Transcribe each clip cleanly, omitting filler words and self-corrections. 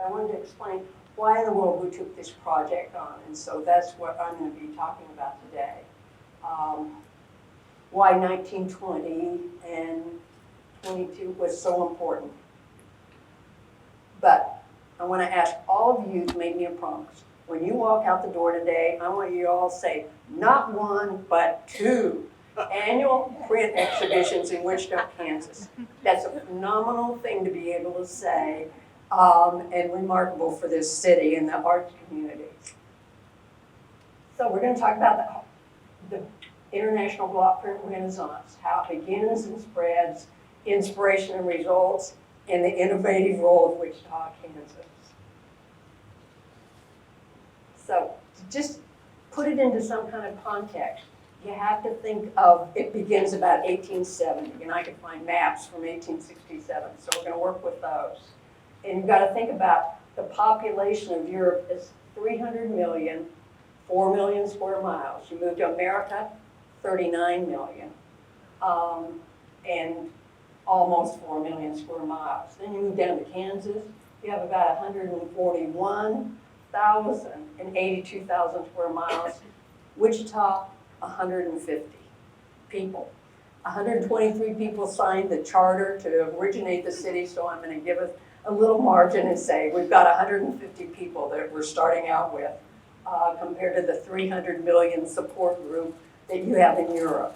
I wanted to explain why in the world we took this project on, and so that's what I'm going to be talking about today. Why 1920 and 22 was so important. But I want to ask all of you to make me a promise. When you walk out the door today, I want you to all say, not one, but 2 annual print exhibitions in Wichita, Kansas. That's a phenomenal thing to be able to say, and remarkable for this city and the art community. So we're going to talk about the International Block Print Renaissance, how it begins and spreads, inspiration and results, and the innovative role of Wichita, Kansas. So to just put it into some kind of context, you have to think of, it begins about 1870, and I can find maps from 1867, so we're going to work with those. And you've got to think about the population of Europe is 300 million, 4 million square miles. You move to America, 39 million, and almost 4 million square miles. Then you move down to Kansas, you have about 141,000 and 82,000 square miles. Wichita, 150 people. 123 people signed the charter to originate the city, so I'm going to give it a little margin and say we've got 150 people that we're starting out with compared to the 300 million support group that you have in Europe.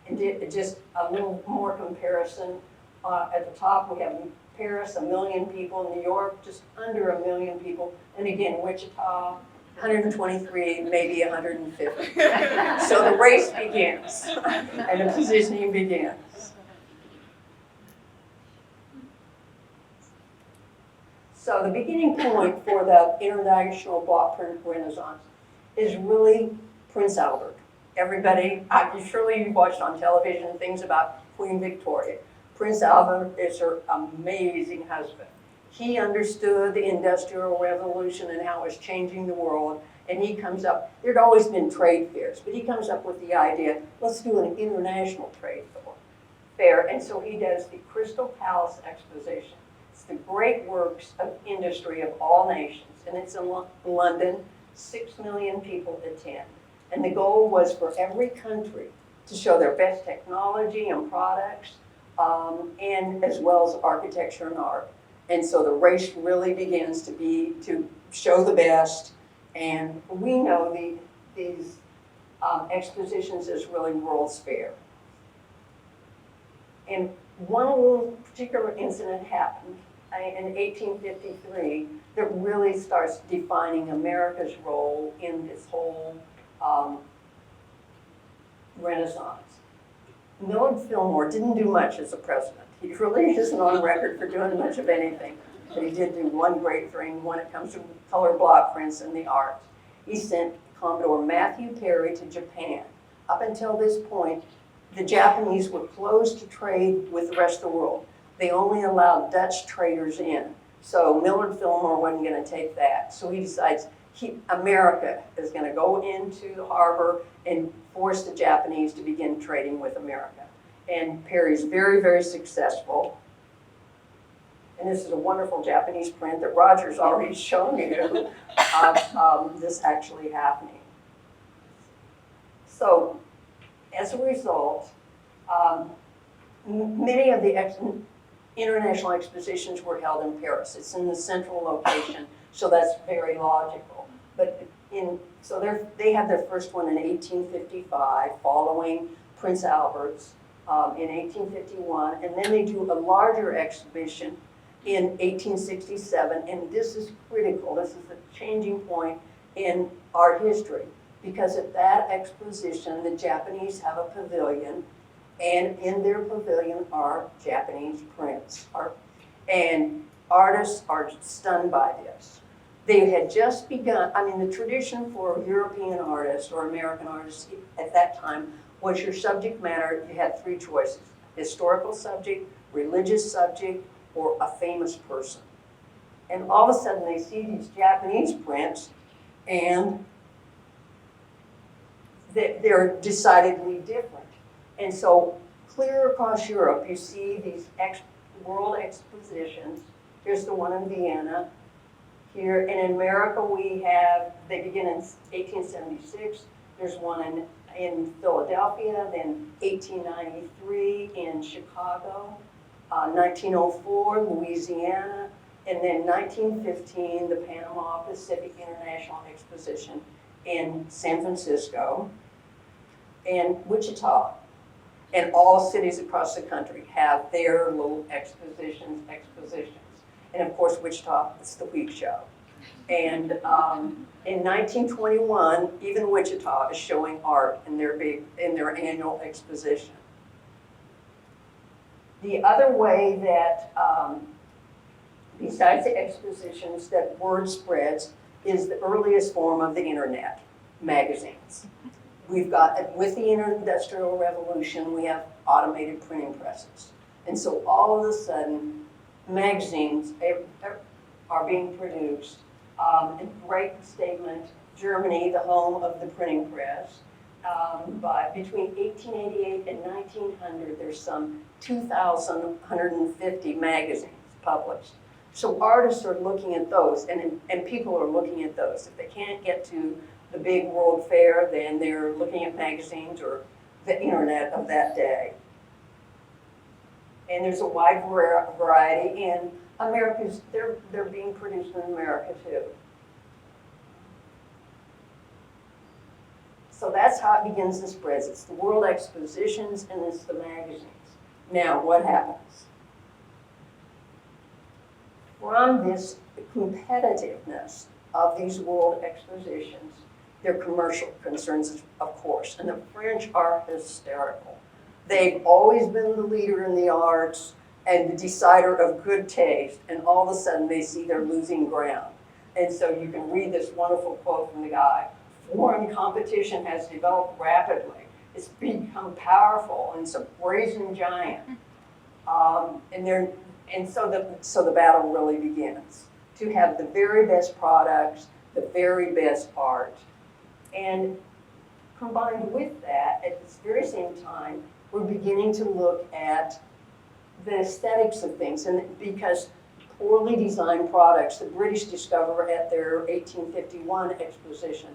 And just a little more comparison. At the top we have Paris, 1 million people. New York, just under 1 million people. And again, Wichita, 123, maybe 150. So the race begins and the positioning begins. So the beginning point for the International Block Print Renaissance is really Prince Albert. Everybody, surely you've watched on television things about Queen Victoria. Prince Albert is her amazing husband. He understood the Industrial Revolution and how it was changing the world, and he comes up, there'd always been trade fairs, but he comes up with the idea, let's do an international trade fair, and so he does the Crystal Palace Exposition. It's the great works of industry of all nations, and it's in London. 6 million people attend. And the goal was for every country to show their best technology and products, and as well as architecture and art. And so the race really begins to show the best. And we know these expositions as really World's Fair. And one little particular incident happened in 1853 that really starts defining America's role in this whole Renaissance. Millard Fillmore didn't do much as a president. He really isn't on record for doing much of anything, but he did do one great thing when it comes to color block prints and the arts. He sent Commodore Matthew Perry to Japan. Up until this point, the Japanese were closed to trade with the rest of the world. They only allowed Dutch traders in. So Millard Fillmore wasn't going to take that. So he decides America is going to go into the harbor and force the Japanese to begin trading with America. And Perry's very, very successful. And this is a wonderful Japanese print that Roger's already shown you of this actually happening. So as a result, many of the international expositions were held in Paris. It's in the central location, so that's very logical. But they had their first one in 1855, following Prince Albert's in 1851, and then they do a larger exhibition in 1867, and this is critical. This is a changing point in art history, because at that exposition, the Japanese have a pavilion, and in their pavilion are Japanese prints. And artists are stunned by this. They had just begun, the tradition for European artists or American artists at that time was your subject matter. You had 3 choices: historical subject, religious subject, or a famous person. And all of a sudden they see these Japanese prints, and they're decidedly different. And so clear across Europe, you see these world expositions. Here's the one in Vienna. Here in America, we have, they begin in 1876. There's one in Philadelphia, then 1893 in Chicago, 1904 Louisiana, and then 1915 the Panama Pacific International Exposition in San Francisco and Wichita. And all cities across the country have their little expositions. And of course, Wichita, it's the wheat show. And in 1921, even Wichita is showing art in their annual exposition. The other way that, besides the expositions, that word spreads is the earliest form of the internet, magazines. We've got, with the Industrial Revolution, we have automated printing presses. And so all of a sudden, magazines are being produced. A great statement, Germany, the home of the printing press. But between 1888 and 1900, there's some 2,150 magazines published. So artists are looking at those, and people are looking at those. If they can't get to the big world fair, then they're looking at magazines or the internet of that day. And there's a wide variety, and America's, they're being produced in America too. So that's how it begins and spreads. It's the world expositions and it's the magazines. Now, what happens? From this competitiveness of these world expositions, there are commercial concerns, of course, and the French are hysterical. They've always been the leader in the arts and the decider of good taste, and all of a sudden they see they're losing ground. And so you can read this wonderful quote from the guy, "Foreign competition has developed rapidly. It's become powerful, and it's a brazen giant." So the battle really begins to have the very best products, the very best art. And combined with that, at this very same time, we're beginning to look at the aesthetics of things. And because poorly designed products, the British discover at their 1851 exposition,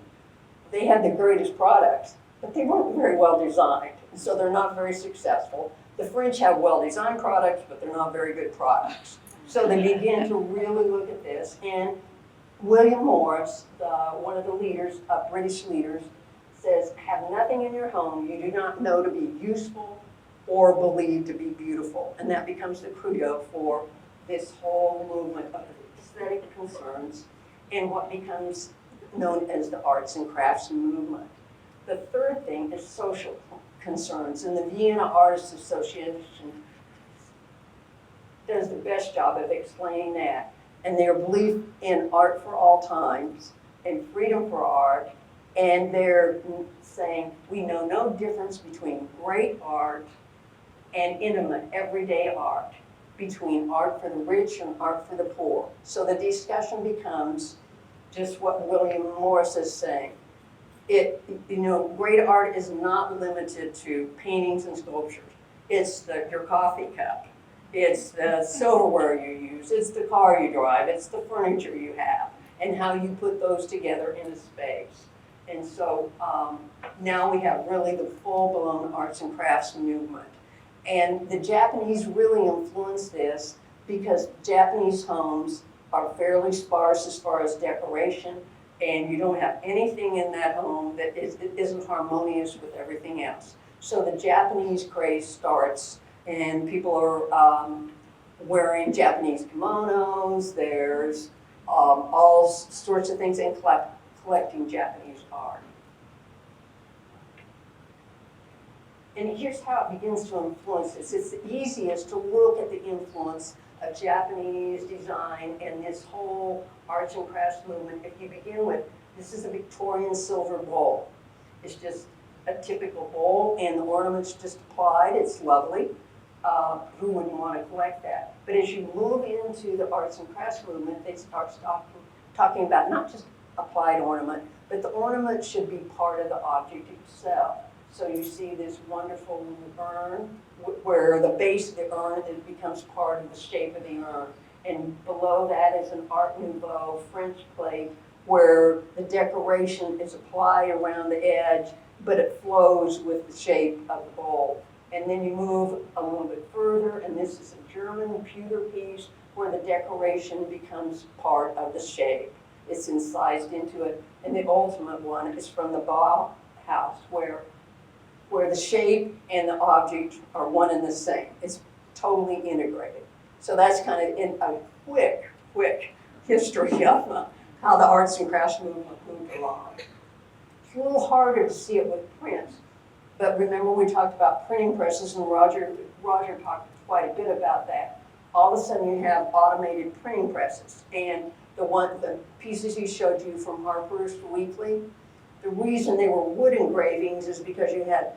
they had the greatest products, but they weren't very well designed, so they're not very successful. The French have well-designed products, but they're not very good products. So they begin to really look at this, and William Morris, one of the leaders, British leaders, says, "Have nothing in your home you do not know to be useful or believe to be beautiful." And that becomes the credo for this whole movement of aesthetic concerns and what becomes known as the arts and crafts movement. The third thing is social concerns, and the Vienna Artists Association does the best job of explaining that, and their belief in art for all times and freedom for art, and they're saying we know no difference between great art and intimate everyday art, between art for the rich and art for the poor. So the discussion becomes just what William Morris is saying. Great art is not limited to paintings and sculptures. It's your coffee cup. It's the silverware you use. It's the car you drive. It's the furniture you have and how you put those together in a space. And so now we have really the full-blown arts and crafts movement. And the Japanese really influenced this because Japanese homes are fairly sparse as far as decoration, and you don't have anything in that home that isn't harmonious with everything else. So the Japanese craze starts, and people are wearing Japanese kimonos. There's all sorts of things, and collecting Japanese art. And here's how it begins to influence this. It's the easiest to look at the influence of Japanese design and this whole arts and crafts movement. If you begin with, this is a Victorian silver bowl. It's just a typical bowl, and the ornament's just applied. It's lovely. Who wouldn't want to collect that? But as you move into the arts and crafts movement, they start talking about not just applied ornament, but the ornament should be part of the object itself. So you see this wonderful urn where the base of the urn becomes part of the shape of the urn. And below that is an Art Nouveau French plate where the decoration is applied around the edge, but it flows with the shape of the bowl. And then you move a little bit further, and this is a German pewter piece where the decoration becomes part of the shape. It's incised into it. And the ultimate one is from the Bauhaus, where the shape and the object are one and the same. It's totally integrated. So that's kind of in a quick history of how the arts and crafts movement moved along. It's a little harder to see it with prints, but remember we talked about printing presses, and Roger talked quite a bit about that. All of a sudden you have automated printing presses, and the pieces he showed you from Harper's Weekly, the reason they were wood engravings is because you had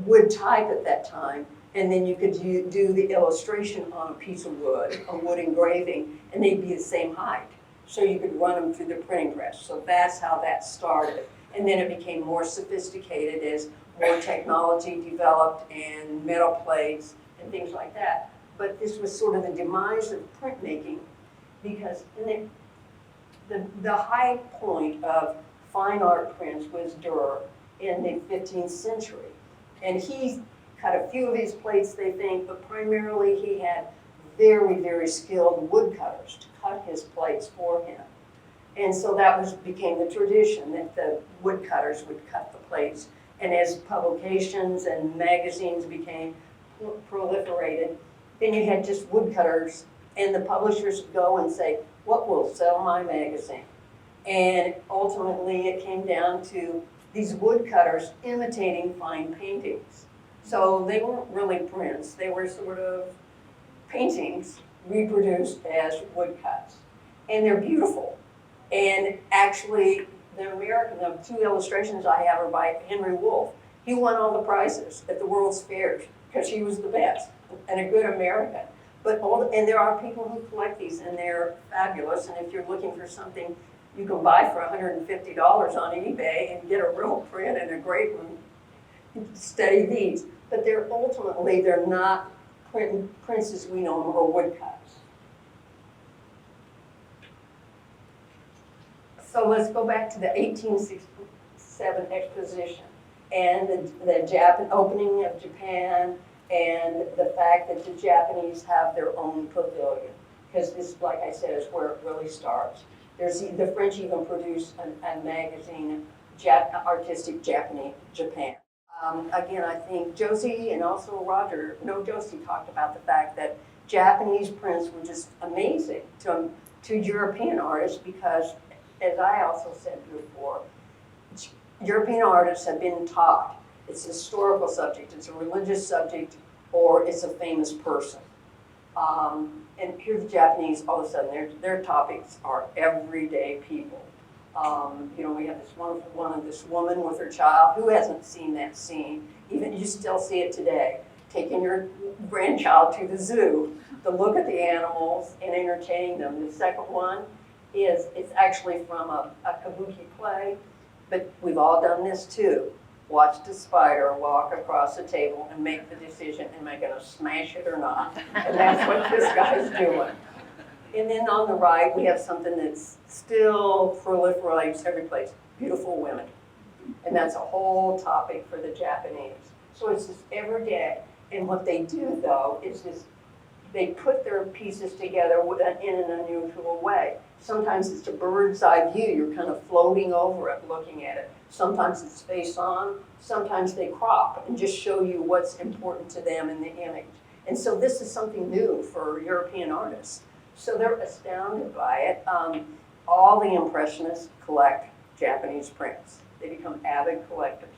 wood type at that time, and then you could do the illustration on a piece of wood, a wood engraving, and they'd be the same height. So you could run them through the printing press. So that's how that started. And then it became more sophisticated as more technology developed and metal plates and things like that. But this was sort of the demise of printmaking, because the high point of fine art prints was Dürer in the 15th century. And he cut a few of these plates, they think, but primarily he had very, very skilled woodcutters to cut his plates for him. And so that became the tradition, that the woodcutters would cut the plates. And as publications and magazines became proliferated, then you had just woodcutters, and the publishers would go and say, what will sell my magazine? And ultimately it came down to these woodcutters imitating fine paintings. So they weren't really prints, they were sort of paintings reproduced as woodcuts. And they're beautiful. And actually, the two illustrations I have are by Henry Wolff. He won all the prizes at the World's Fairs because he was the best and a good American. And there are people who collect these, and they're fabulous. And if you're looking for something you can buy for $150 on eBay and get a real print and a great one, study these. But they're not prints as we know them, or woodcuts. So let's go back to the 1867 exposition and the opening of Japan, and the fact that the Japanese have their own pavilion. Because this, like I said, is where it really starts. The French even produced a magazine, Artistic Japan. Again, I think Josie and also Josie talked about the fact that Japanese prints were just amazing to European artists, because, as I also said before, European artists have been taught it's a historical subject, it's a religious subject, or it's a famous person. And here the Japanese, all of a sudden, their topics are everyday people. We have this wonderful one of this woman with her child. Who hasn't seen that scene? Even you still see it today. Taking your grandchild to the zoo to look at the animals and entertaining them. The second one it's actually from a kabuki play, but we've all done this too. Watched a spider walk across a table and make the decision, am I going to smash it or not? And that's what this guy's doing. And then on the right, we have something that's still proliferates every place, beautiful women. And that's a whole topic for the Japanese. So it's just every day. And what they do, though, is they put their pieces together in an unusual way. Sometimes it's a bird's eye view. You're kind of floating over it, looking at it. Sometimes it's face on. Sometimes they crop and just show you what's important to them in the image. And so this is something new for European artists. So they're astounded by it. All the Impressionists collect Japanese prints. They become avid collectors.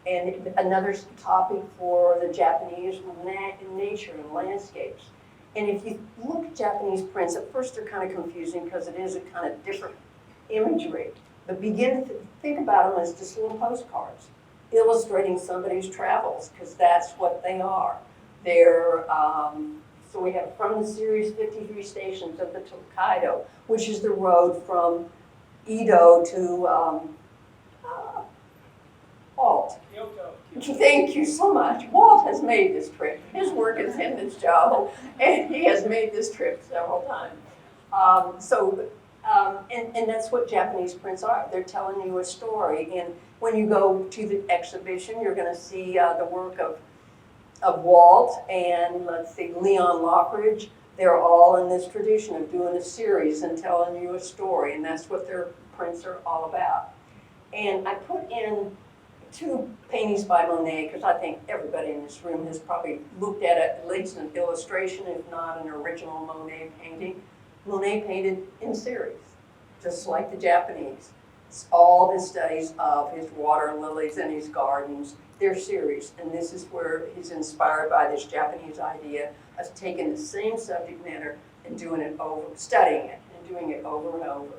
And another topic for the Japanese was nature and landscapes. And if you look at Japanese prints, at first they're kind of confusing because it is a kind of different imagery. But begin to think about them as just little postcards, illustrating somebody's travels, because that's what they are. They're, so we have from the series 53 stations of the Tokaido, which is the road from Edo to Walt. Thank you so much. Walt has made this trip. His work is in this job, and he has made this trip several times. And that's what Japanese prints are. They're telling you a story. And when you go to the exhibition, you're going to see the work of Walt and, let's see, Lyon Lockridge. They're all in this tradition of doing a series and telling you a story, and that's what their prints are all about. And I put in 2 paintings by Monet because I think everybody in this room has probably looked at it, at least an illustration, if not an original Monet painting. Monet painted in series, just like the Japanese. It's all his studies of his water lilies and his gardens, they're series. And this is where he's inspired by this Japanese idea of taking the same subject matter and doing it over, studying it and doing it over and over.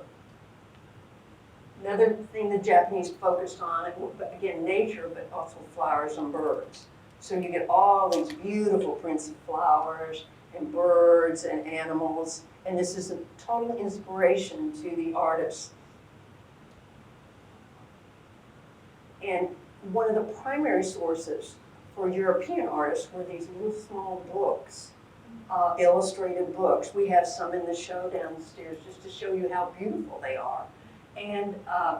Another thing the Japanese focused on, again, nature, but also flowers and birds. So you get all these beautiful prints of flowers and birds and animals, and this is a total inspiration to the artists. And one of the primary sources for European artists were these little small books, illustrated books. We have some in the show downstairs just to show you how beautiful they are. And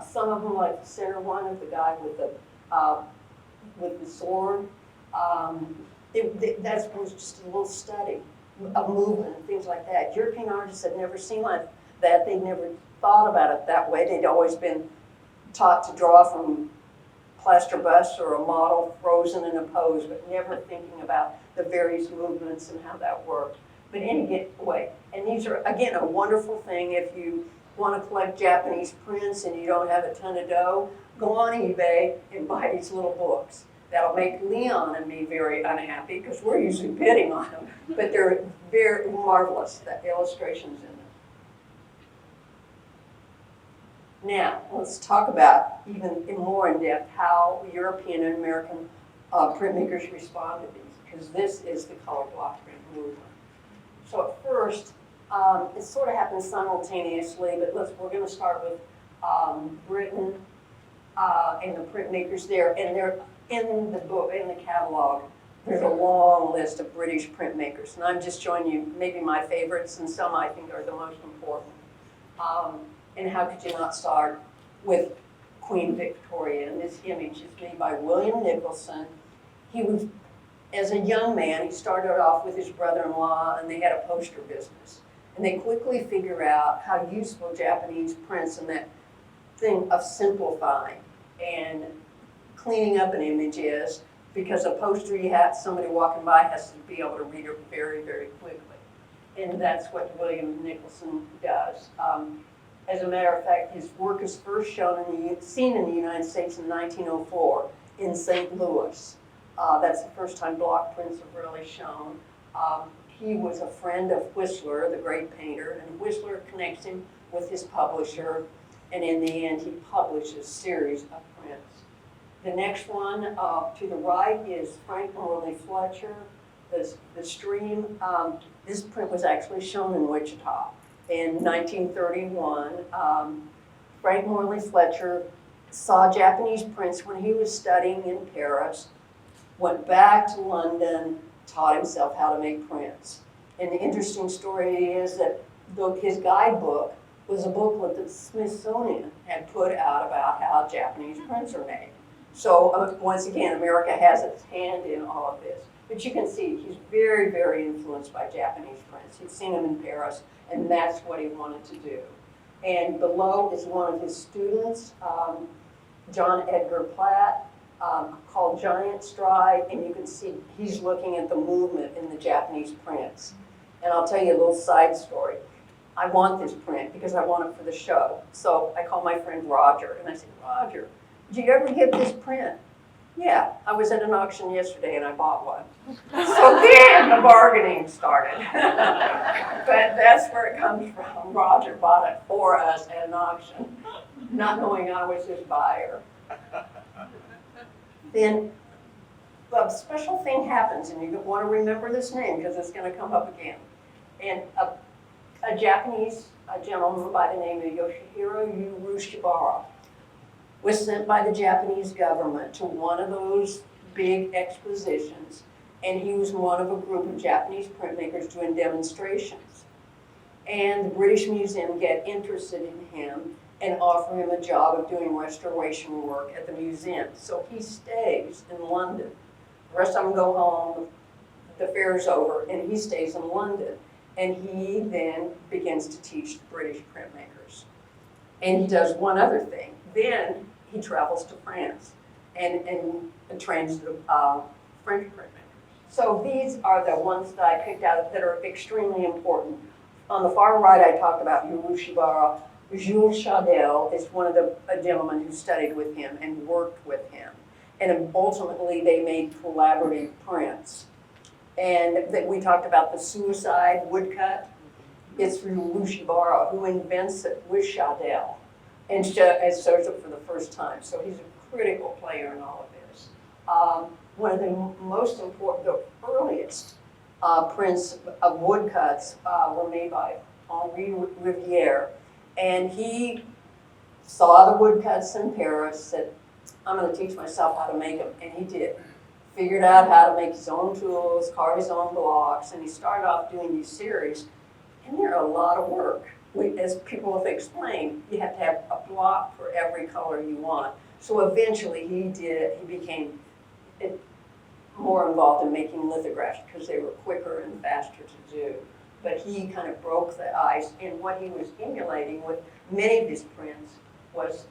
some of them, like the center one of the guy with the sword, that was just a little study of movement and things like that. European artists had never seen like that. They'd never thought about it that way. They'd always been taught to draw from plaster busts or a model frozen in a pose, but never thinking about the various movements and how that worked. But anyway, and these are, again, a wonderful thing if you want to collect Japanese prints and you don't have a ton of dough, go on eBay and buy these little books. That'll make Lyon and me very unhappy because we're usually bidding on them, but they're very marvelous, the illustrations in them. Now, let's talk about even more in depth how European and American printmakers respond to these, because this is the color block print movement. So at first, it sort of happens simultaneously, but we're going to start with Britain and the printmakers there, and they're in the book, in the catalog. There's a long list of British printmakers, and I'm just showing you maybe my favorites, and some I think are the most important. And how could you not start with Queen Victoria? And this image is made by William Nicholson. He was, as a young man, he started off with his brother-in-law, and they had a poster business. And they quickly figure out how useful Japanese prints and that thing of simplifying and cleaning up an image is, because a poster you have, somebody walking by has to be able to read it very, very quickly. And that's what William Nicholson does. As a matter of fact, his work is first seen in the United States in 1904 in St. Louis. That's the first time block prints are really shown. He was a friend of Whistler, the great painter, and Whistler connects him with his publisher, and in the end he publishes a series of prints. The next one to the right is Frank Morley Fletcher, the stream. This print was actually shown in Wichita in 1931. Frank Morley Fletcher saw Japanese prints when he was studying in Paris, went back to London, taught himself how to make prints. And the interesting story is that his guidebook was a booklet that the Smithsonian had put out about how Japanese prints are made. So once again, America has its hand in all of this. But you can see he's very, very influenced by Japanese prints. He'd seen them in Paris, and that's what he wanted to do. And below is one of his students, John Edgar Platt, called Giant Stride, and you can see he's looking at the movement in the Japanese prints. And I'll tell you a little side story. I want this print because I want it for the show. So I called my friend Roger, and I said, Roger, did you ever get this print? Yeah, I was at an auction yesterday and I bought one. So then the bargaining started. But that's where it comes from. Roger bought it for us at an auction, not knowing I was his buyer. Then a special thing happens, and you want to remember this name because it's going to come up again. And a Japanese gentleman by the name of Yoshihiro Schwabero was sent by the Japanese government to one of those big expositions, and he was one of a group of Japanese printmakers doing demonstrations. And the British Museum get interested in him and offer him a job of doing restoration work at the museum. So he stays in London. The rest of them go home, the fair's over, and he stays in London. And he then begins to teach the British printmakers. And he does one other thing. Then he travels to France and trains the French printmakers. So these are the ones that I picked out that are extremely important. On the far right, I talked about Schwabero. Jules Chadel is one of the gentlemen who studied with him and worked with him. And ultimately, they made collaborative prints. And that we talked about the suicide woodcut. It's through Schwabero, who invents it with Chadel and shows it for the first time. So he's a critical player in all of this. One of the most important, the earliest prints of woodcuts were made by Henri Rivière. And he saw the woodcuts in Paris, said, I'm going to teach myself how to make them. And he did. Figured out how to make his own tools, carve his own blocks, and he started off doing these series. And they're a lot of work. As people have explained, you have to have a block for every color you want. So eventually he became more involved in making lithographs because they were quicker and faster to do. But he kind of broke the ice, and what he was emulating with many of his prints was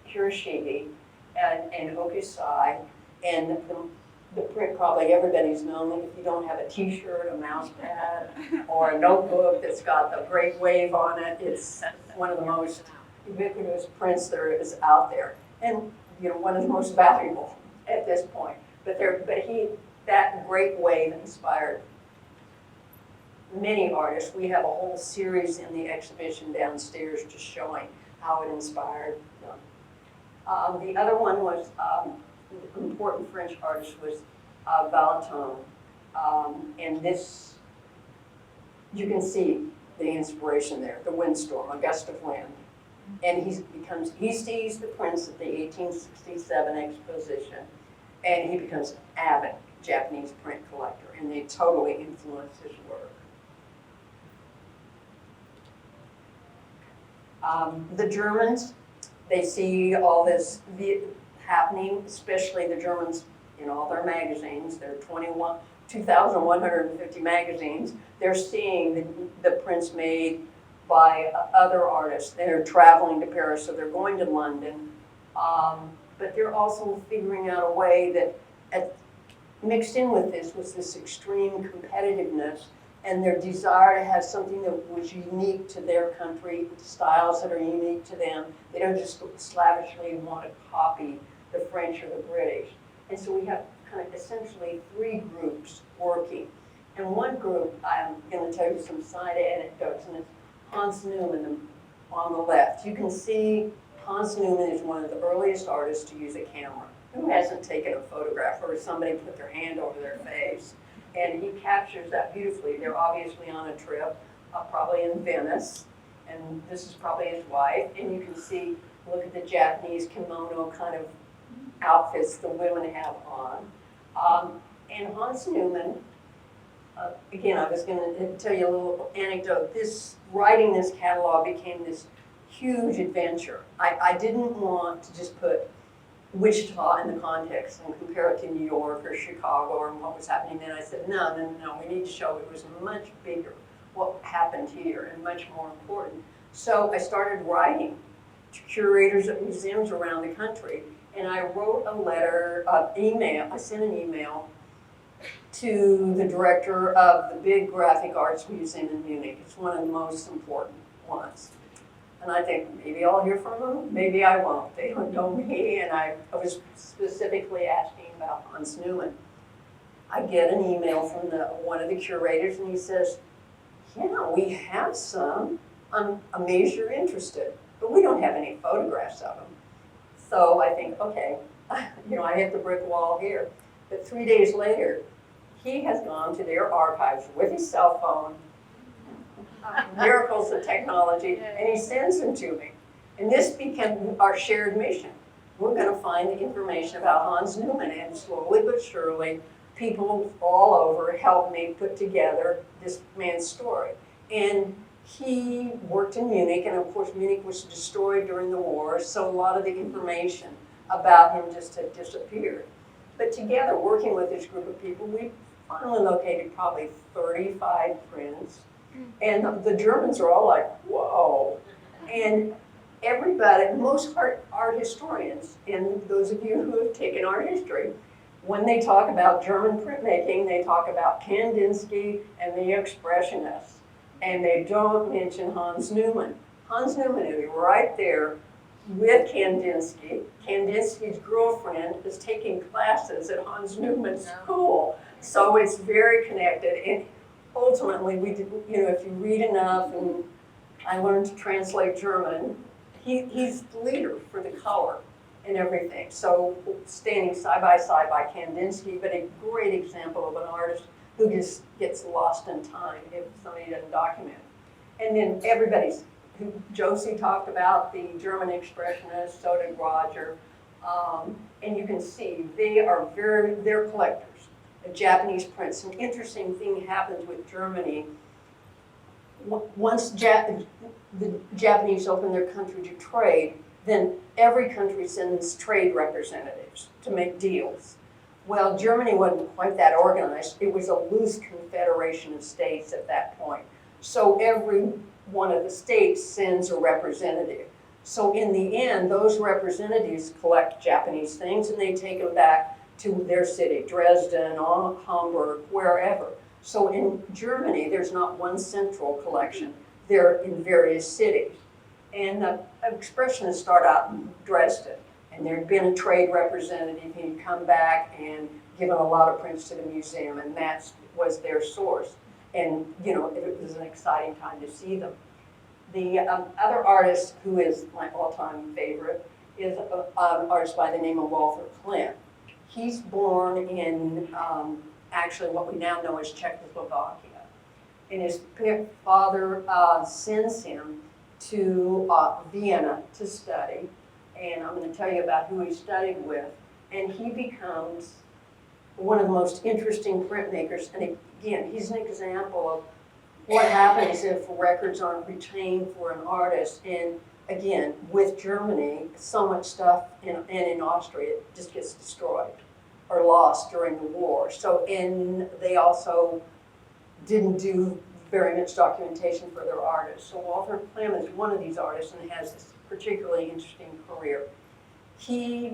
Hiroshige and Hokusai, and the print probably everybody's known. If you don't have a t-shirt, a mouse pad, or a notebook that's got the Great Wave on it, it's one of the most ubiquitous prints there is out there, and one of the most valuable at this point. But that Great Wave inspired many artists. We have a whole series in the exhibition downstairs just showing how it inspired them. The other one was, an important French artist was Valentin. And this, you can see the inspiration there, the windstorm, a gust of wind. And he sees the prints at the 1867 exposition, and he becomes an avid Japanese print collector, and they totally influence his work. The Germans, they see all this happening, especially the Germans in all their magazines. There are 2,150 magazines. They're seeing the prints made by other artists. They're traveling to Paris, so they're going to London. But they're also figuring out a way that mixed in with this was this extreme competitiveness and their desire to have something that was unique to their country, styles that are unique to them. They don't just slavishly want to copy the French or the British. And so we have kind of essentially three groups working. And one group, I'm going to tell you some side anecdotes, and it's Hans Newman on the left. You can see Hans Newman is one of the earliest artists to use a camera. Who hasn't taken a photograph or somebody put their hand over their face? And he captures that beautifully. They're obviously on a trip, probably in Venice, and this is probably his wife. And you can see, look at the Japanese kimono kind of outfits the women have on. And Hans Newman, again, I was going to tell you a little anecdote. Writing this catalog became this huge adventure. I didn't want to just put Wichita in the context and compare it to New York or Chicago or what was happening then. I said, no, we need to show it was much bigger what happened here and much more important. So I started writing to curators at museums around the country, and I wrote a letter, I sent an email to the director of the big graphic arts museum in Munich. It's one of the most important ones. And I think maybe I'll hear from them, maybe I won't. They don't know me, and I was specifically asking about Hans Newman. I get an email from one of the curators, and he says, yeah, we have some. I'm amazed you're interested, but we don't have any photographs of them. So I think, okay, I hit the brick wall here. But 3 days later, he has gone to their archives with his cell phone, miracles of technology, and he sends them to me. And this became our shared mission. We're going to find the information about Hans Newman, and slowly but surely, people all over helped me put together this man's story. And he worked in Munich, and of course Munich was destroyed during the war, so a lot of the information about him just had disappeared. But together, working with this group of people, we finally located probably 35 prints, and the Germans are all like, whoa. And everybody, most art historians, and those of you who have taken art history, when they talk about German printmaking, they talk about Kandinsky and the Expressionists, and they don't mention Hans Newman. Hans Newman is right there with Kandinsky. Kandinsky's girlfriend is taking classes at Hans Newman's school, so it's very connected. And ultimately, we did, if you read enough, and I learned to translate German, he's the leader for the color and everything. So standing side by Kandinsky, but a great example of an artist who just gets lost in time if somebody doesn't document. And then who Josie talked about, the German expressionists, so did Roger. And you can see they're collectors of Japanese prints. An interesting thing happens with Germany. Once the Japanese open their country to trade, then every country sends trade representatives to make deals. Well, Germany wasn't quite that organized. It was a loose confederation of states at that point. So every one of the states sends a representative. So in the end, those representatives collect Japanese things and they take them back to their city, Dresden, or Hamburg, wherever. So in Germany, there's not one central collection. They're in various cities. And the expressionists start out in Dresden, and there'd been a trade representative who'd come back and given a lot of prints to the museum, and that was their source. And it was an exciting time to see them. The other artist who is my all-time favorite is an artist by the name of Waldo Clint. He's born in actually what we now know as Czechoslovakia. And his father sends him to Vienna to study. And I'm going to tell you about who he studied with. And he becomes one of the most interesting printmakers. And again, he's an example of what happens if records aren't retained for an artist. And again, with Germany, so much stuff in Austria it just gets destroyed or lost during the war. And they also didn't do very much documentation for their artists. So Walter Klim is one of these artists and has this particularly interesting career. He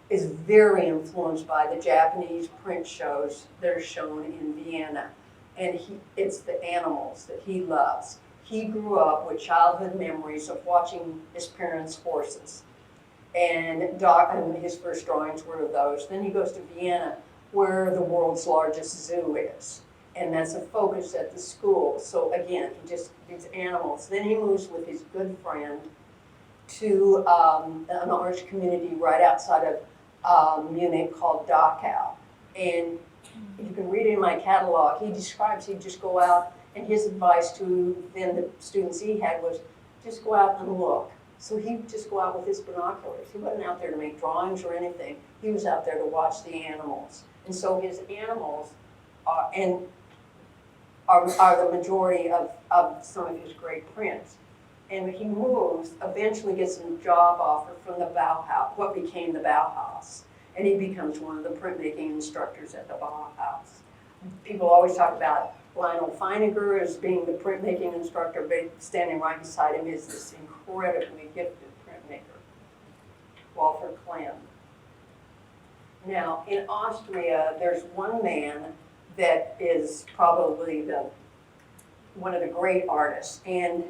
is very influenced by the Japanese print shows that are shown in Vienna. And it's the animals that he loves. He grew up with childhood memories of watching his parents' horses. And his first drawings were of those. Then he goes to Vienna, where the world's largest zoo is. And that's a focus at the school. So again, these animals. Then he moves with his good friend to an arts community right outside of Munich called Dachau. And you can read it in my catalog. He describes he'd just go out, and his advice to then the students he had was just go out and look. So he'd just go out with his binoculars. He wasn't out there to make drawings or anything. He was out there to watch the animals. And so his animals are the majority of some of his great prints. And he moves, eventually gets a job offer from the Bauhaus, what became the Bauhaus. And he becomes one of the printmaking instructors at the Bauhaus. People always talk about Lionel Feininger as being the printmaking instructor, but standing right beside him is this incredibly gifted printmaker, Walter Klim. Now, in Austria, there's one man that is probably one of the great artists, and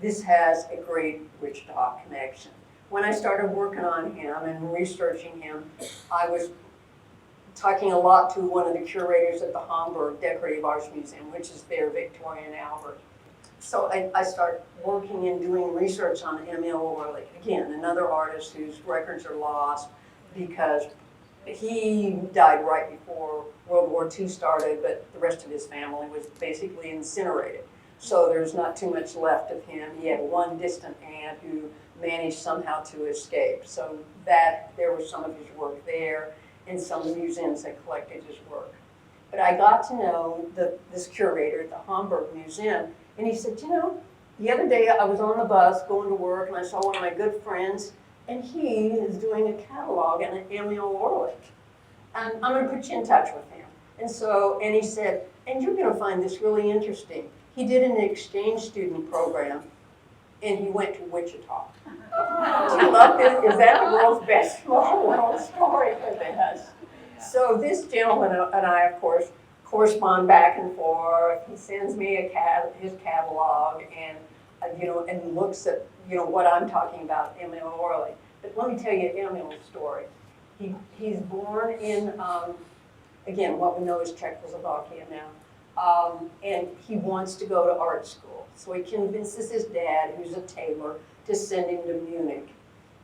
this has a great Wichita connection. When I started working on him and researching him, I was talking a lot to one of the curators at the Hamburg Decorative Arts Museum, which is there, Victoria and Albert. So I started working and doing research on Emil Orlik. Again, another artist whose records are lost because he died right before World War II started, but the rest of his family was basically incinerated. So there's not too much left of him. He had one distant aunt who managed somehow to escape. So that there was some of his work there, and some museums that collected his work. But I got to know this curator at the Hamburg Museum, and he said, you know, the other day I was on the bus going to work, and I saw one of my good friends, and he is doing a catalog and an biennial Orlick. And I'm going to put you in touch with him. And he said, and you're going to find this really interesting. He did an exchange student program, and he went to Wichita. Do you love this? Is that the world's best small world story for this? So this gentleman and I, of course, correspond back and forth. He sends me his catalog, and and looks at what I'm talking about, Emil Orley. But let me tell you Emil's story. He's born in again what we know is Czechoslovakia now, and he wants to go to art school. So he convinces his dad, who's a tailor, to send him to Munich.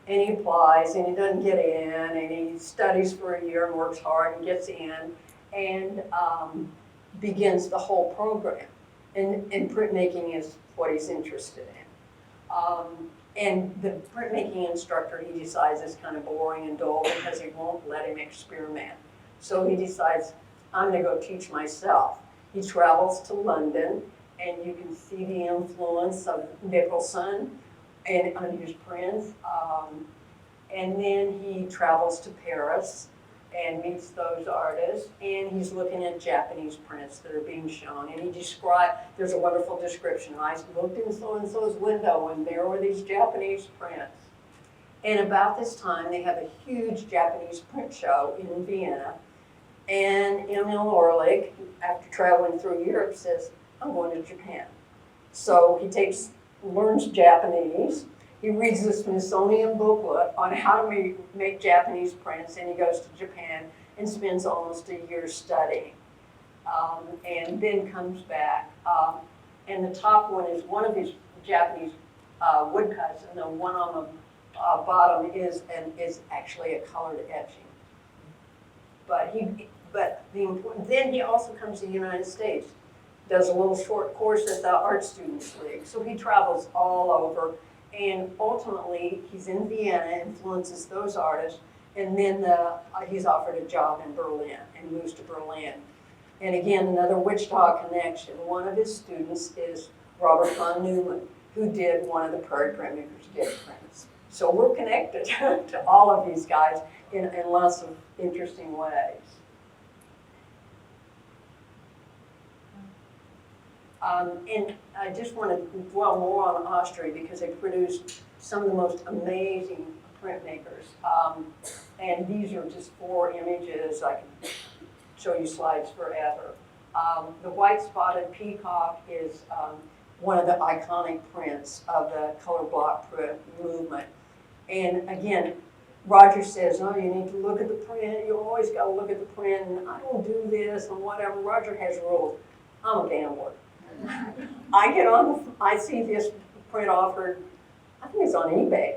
And he applies, and he doesn't get in, and he studies for a year and works hard and gets in, and begins the whole program. And printmaking is what he's interested in. And the printmaking instructor, he decides, is kind of boring and dull because he won't let him experiment. So he decides, I'm going to go teach myself. He travels to London, and you can see the influence of Nicholson and on his prints. And then he travels to Paris and meets those artists, and he's looking at Japanese prints that are being shown. And there's a wonderful description. I looked in so-and-so's window, and there were these Japanese prints. And about this time, they have a huge Japanese print show in Vienna. And Emil Orlik, after traveling through Europe, says, I'm going to Japan. So he learns Japanese. He reads the Smithsonian booklet on how to make Japanese prints, and he goes to Japan and spends almost a year studying. And then comes back. And the top one is one of his Japanese woodcuts, and the one on the bottom is actually a colored etching. Then he also comes to the United States, does a little short course at the Art Students League. So he travels all over. And ultimately, he's in Vienna, influences those artists, and then he's offered a job in Berlin and moves to Berlin. And again, another Wichita connection. One of his students is Robert von Newman, who did one of the Prairie Print Makers gift prints. So we're connected to all of these guys in lots of interesting ways. And I just want to dwell more on Austria because they produced some of the most amazing printmakers. And these are just 4 images. I can show you slides forever. The white spotted peacock is one of the iconic prints of the color block print movement. And again, Roger says, oh, you need to look at the print. You always got to look at the print. And I don't do this and whatever. Roger has rules. I'm a gambler. I see this print offered, I think it's on eBay.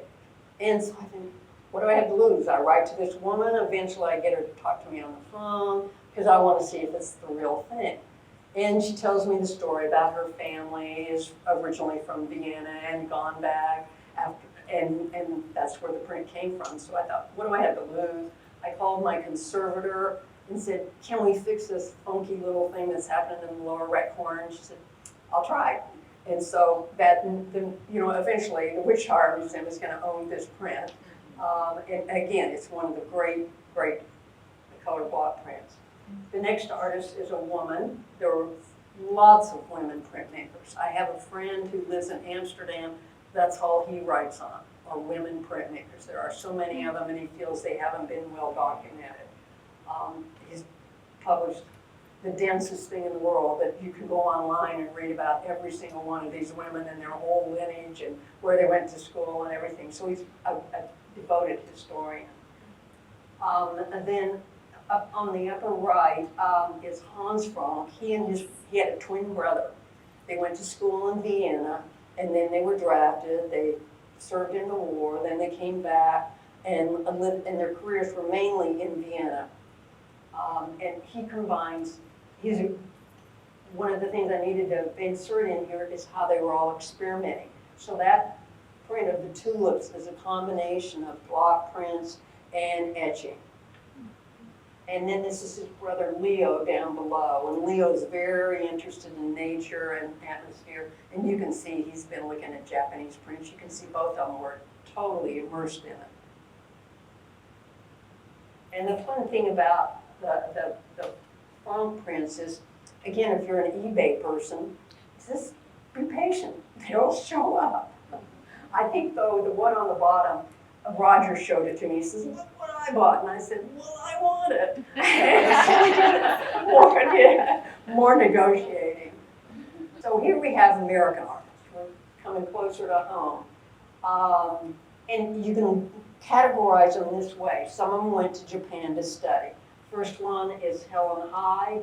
And so I think, what do I have to lose? I write to this woman, eventually I get her to talk to me on the phone, because I want to see if it's the real thing. And she tells me the story about her family is originally from Vienna and gone back after, and that's where the print came from. So I thought, what do I have to lose? I called my conservator and said, can we fix this funky little thing that's happening in the lower right corner? And she said, I'll try. And so eventually the Wichita Art Museum is going to own this print. And again, it's one of the great color block prints. The next artist is a woman. There are lots of women printmakers. I have a friend who lives in Amsterdam. That's all he writes on, are women printmakers. There are so many of them, and he feels they haven't been well documented. He's published the densest thing in the world, that you can go online and read about every single one of these women and their whole lineage and where they went to school and everything. So he's a devoted historian. And then up on the upper right is Hans Frank. He had a twin brother. They went to school in Vienna, and then they were drafted. They served in the war. Then they came back and lived, and their careers were mainly in Vienna. And he combines, one of the things I needed to insert in here is how they were all experimenting. So that print of the tulips is a combination of block prints and etching. And then this is his brother Leo down below, and Leo's very interested in nature and atmosphere, and you can see he's been looking at Japanese prints. You can see both of them were totally immersed in it. And the fun thing about the font prints is, again, if you're an eBay person, just be patient. They'll show up. I think, though, the one on the bottom, Roger showed it to me. He says, look what I bought. And I said, well, I want it. So we did more negotiating. So here we have American artists. We're coming closer to home. And you can categorize them this way. Some of them went to Japan to study. First one is Helen Hyde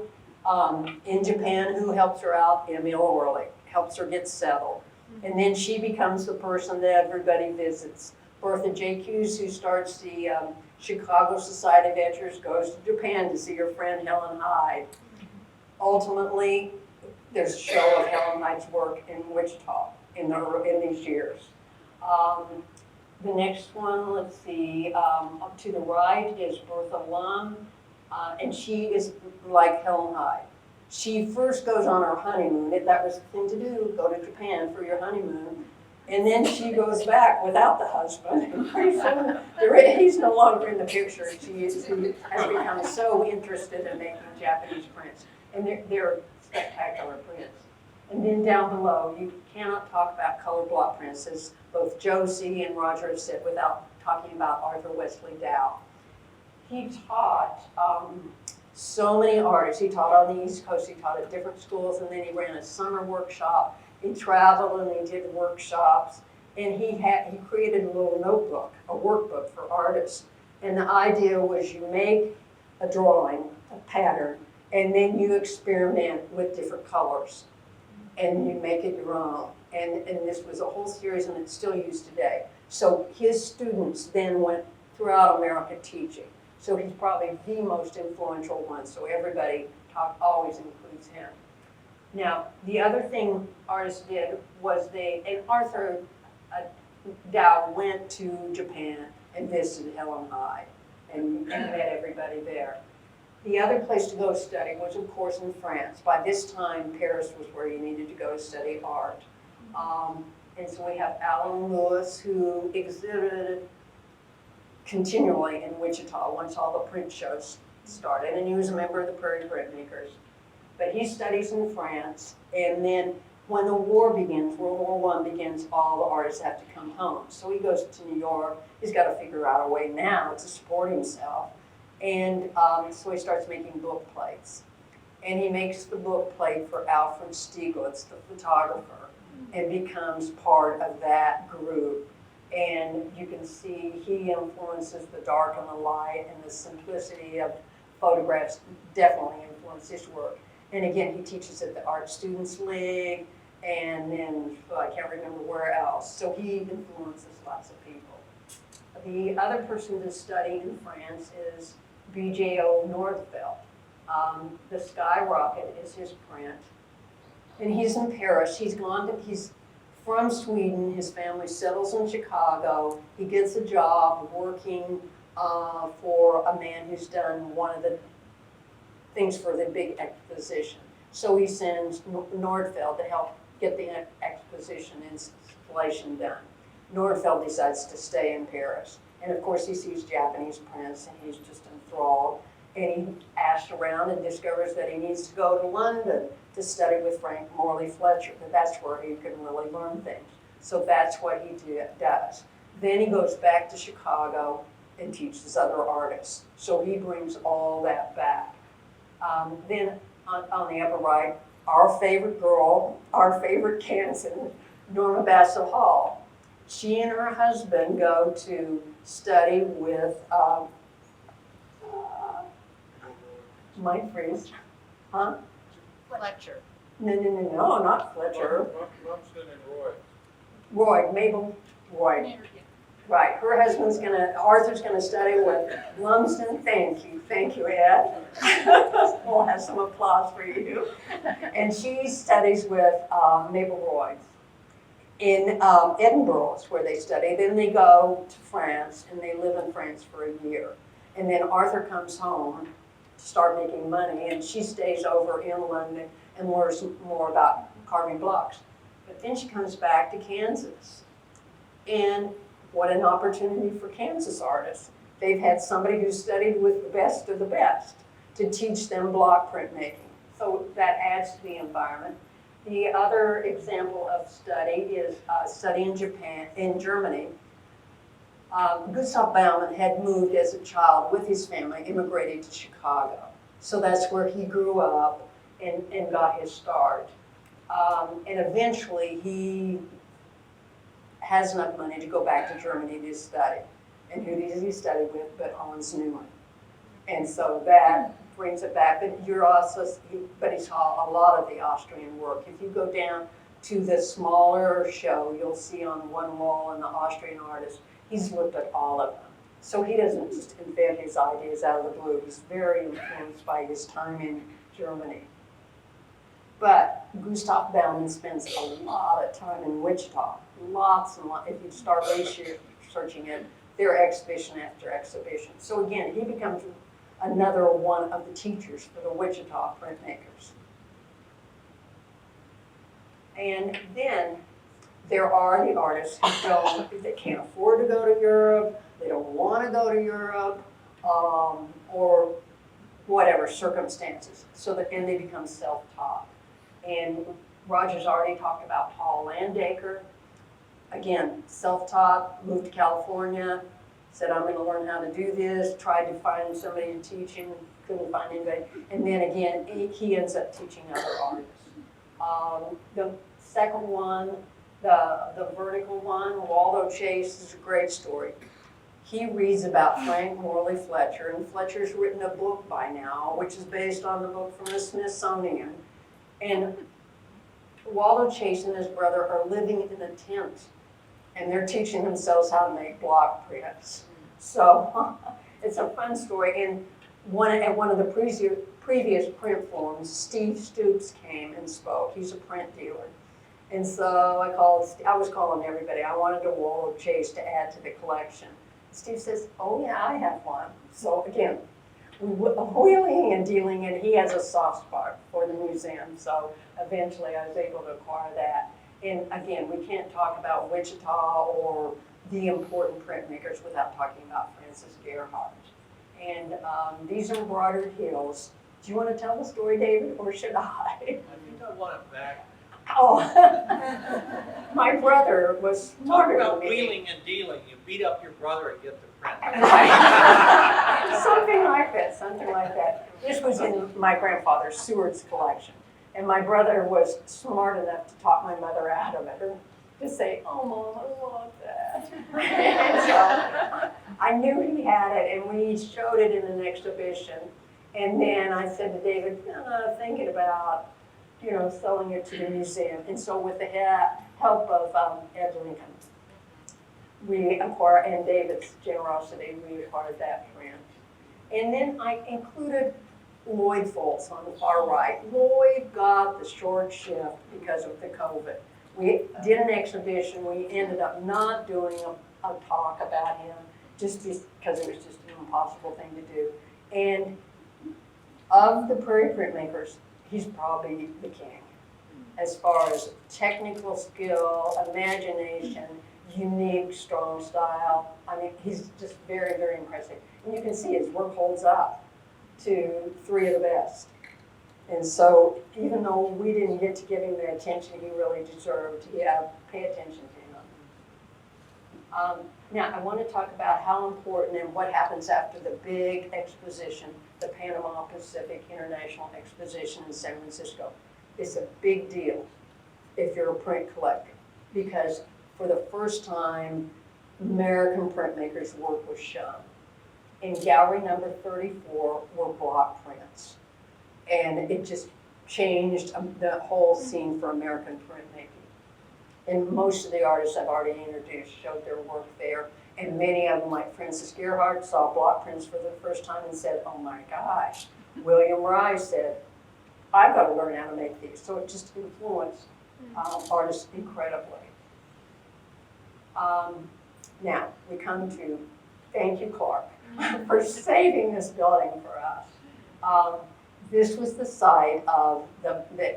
in Japan, who helps her out, Emil Orlik, helps her get settled. And then she becomes the person that everybody visits. Bertha J. Hughes, who starts the Chicago Society of Etchers, goes to Japan to see her friend Helen Hyde. Ultimately, there's a show of Helen Hyde's work in Wichita in these years. The next one, let's see, up to the right is Bertha Lund, and she is like Helen Hyde. She first goes on her honeymoon. That was the thing to do, go to Japan for your honeymoon. And then she goes back without the husband. And pretty soon, he's no longer in the picture. She has become so interested in making Japanese prints. And they're spectacular prints. And then down below, you cannot talk about color block prints, as both Josie and Roger have said, without talking about Arthur Wesley Dow. He taught so many artists. He taught on the East Coast, he taught at different schools, and then he ran a summer workshop. He traveled and he did workshops, and he created a little notebook, a workbook for artists. And the idea was you make a drawing, a pattern, and then you experiment with different colors, and you make it your own. And this was a whole series, and it's still used today. So his students then went throughout America teaching. So he's probably the most influential one, so everybody always includes him. Now, the other thing artists did was and Arthur Dow went to Japan and visited Helen Hyde and met everybody there. The other place to go study was, of course, in France. By this time, Paris was where you needed to go to study art. And so we have Alan Lewis, who exhibited continually in Wichita once all the print shows started, and he was a member of the Prairie Print Makers. But he studies in France, and then when the war begins, World War I begins, all the artists have to come home. So he goes to New York. He's got to figure out a way now to support himself. And so he starts making book plates. And he makes the book plate for Alfred Stieglitz, the photographer, and becomes part of that group. And you can see he influences the dark and the light, and the simplicity of photographs definitely influenced his work. And again, he teaches at the Art Students League, and then I can't remember where else. So he influences lots of people. The other person to study in France is B.J.O. Nordfeld. The Skyrocket is his print. And he's in Paris. He's from Sweden. His family settles in Chicago. He gets a job working for a man who's done one of the things for the big exposition. So he sends Nordfeld to help get the exposition installation done. Nordfeld decides to stay in Paris. And of course he sees Japanese prints and he's just enthralled. And he asks around and discovers that he needs to go to London to study with Frank Morley Fletcher, that that's where he can really learn things. So that's what he does. Then he goes back to Chicago and teaches other artists. So he brings all that back. Then on the upper right, our favorite girl, our favorite Kansan, Norma Basso Hall. She and her husband go to study with Mike Freeze. Huh? Fletcher. No, not Fletcher. Thompson and Roy. Roy, Mabel Roy. Right, her husband's Arthur's gonna study with Lumsden. Thank you, Ed. We'll have some applause for you. And she studies with Mabel Royds in Edinburgh is where they study. Then they go to France and they live in France for a year. And then Arthur comes home to start making money, and she stays over in London and learns more about carving blocks. But then she comes back to Kansas. And what an opportunity for Kansas artists. They've had somebody who studied with the best of the best to teach them block printmaking. So that adds to the environment. The other example of study is study in Germany. Gustav Baumann had moved as a child with his family, immigrated to Chicago. So that's where he grew up and got his start. And eventually he has enough money to go back to Germany to study. And who does he study with but Hans Newman? And so that brings it back. But he saw a lot of the Austrian work. If you go down to the smaller show, you'll see on one wall in the Austrian artist, he's looked at all of them. So he doesn't just invent his ideas out of the blue. He's very influenced by his time in Germany. But Gustav Baumann spends a lot of time in Wichita. Lots and lots. If you start researching it, there exhibition after exhibition. So again, he becomes another one of the teachers for the Wichita printmakers. And then there are the artists they can't afford to go to Europe, they don't want to go to Europe, or whatever circumstances. And they become self-taught. And Roger's already talked about Paul Landaker. Again, self-taught, moved to California, said, I'm going to learn how to do this, tried to find somebody to teach him, couldn't find anybody. And then again, he ends up teaching other artists. The second one, the vertical one, Waldo Chase, is a great story. He reads about Frank Morley Fletcher, and Fletcher's written a book by now, which is based on the book from the Smithsonian. And Waldo Chase and his brother are living in a tent, and they're teaching themselves how to make block prints. So it's a fun story. And at one of the previous print forums, Steve Stoops came and spoke. He's a print dealer. And so I was calling everybody. I wanted a Waldo Chase to add to the collection. Steve says, oh yeah, I have one. So again, wheeling and dealing, and he has a soft spot for the museum. So eventually I was able to acquire that. And again, we can't talk about Wichita or the important printmakers without talking about Francis Gerhardt. And these are embroidered heels. Do you want to tell the story, David, or should I? I think I want it back. Oh, my brother was smarter Talk about than me. wheeling and dealing. You beat up your brother and get the print. Right. Something like that. This was in my grandfather Seward's collection. And my brother was smart enough to talk my mother out of it. Or to say, oh, Mom, I want that. And so I knew he had it, and we showed it in an exhibition. And then I said to David, thinking about, selling it to the museum. And so with the help of Ed Lincoln, and David's generosity, we acquired that print. And then I included Lloyd Fultz on the far right. Lloyd got the short shift because of the COVID. We did an exhibition. We ended up not doing a talk about him just because it was just an impossible thing to do. And of the Prairie Print Makers, he's probably the king as far as technical skill, imagination, unique, strong style. I mean, he's just very, very impressive. And you can see his work holds up to 3 of the best. And so even though we didn't get to give him the attention he really deserved, pay attention to him. Now, I want to talk about how important and what happens after the big exposition, the Panama Pacific International Exposition in San Francisco. It's a big deal if you're a print collector, because for the first time, American printmakers' work was shown. In gallery number 34 were block prints. And it just changed the whole scene for American printmaking. And most of the artists I've already introduced showed their work there. And many of them, like Francis Gerhardt, saw block prints for the first time and said, oh my gosh. William Rice said, I've got to learn how to make these. So it just influenced artists incredibly. Now, we come to, thank you, Clark, for saving this building for us. This was the site of the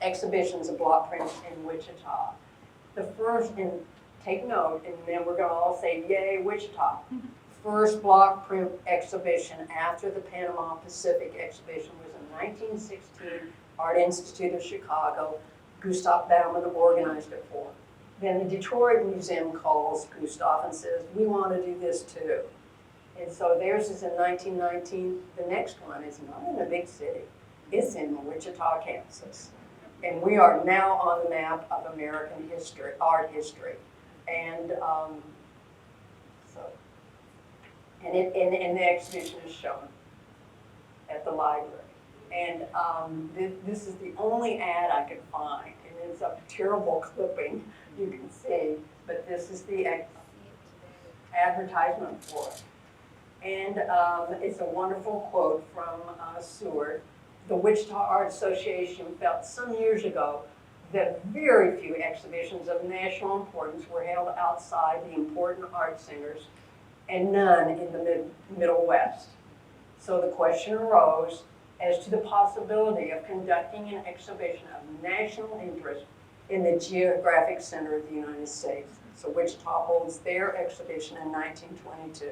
exhibitions of block prints in Wichita. The first, and take note, and then we're going to all say, yay, Wichita. First block print exhibition after the Panama Pacific exhibition was in 1916, Art Institute of Chicago. Gustav Baumann organized it for him. Then the Detroit Museum calls Gustav and says, we want to do this too. And so theirs is in 1919. The next one is not in a big city. It's in Wichita, Kansas. And we are now on the map of American history, art history. And and the exhibition is shown at the library. And this is the only ad I could find. And it's a terrible clipping, you can see. But this is the advertisement for it. And it's a wonderful quote from Seward. The Wichita Art Association felt some years ago that very few exhibitions of national importance were held outside the important art centers and none in the Middle West. So the question arose as to the possibility of conducting an exhibition of national interest in the geographic center of the United States. So Wichita holds their exhibition in 1922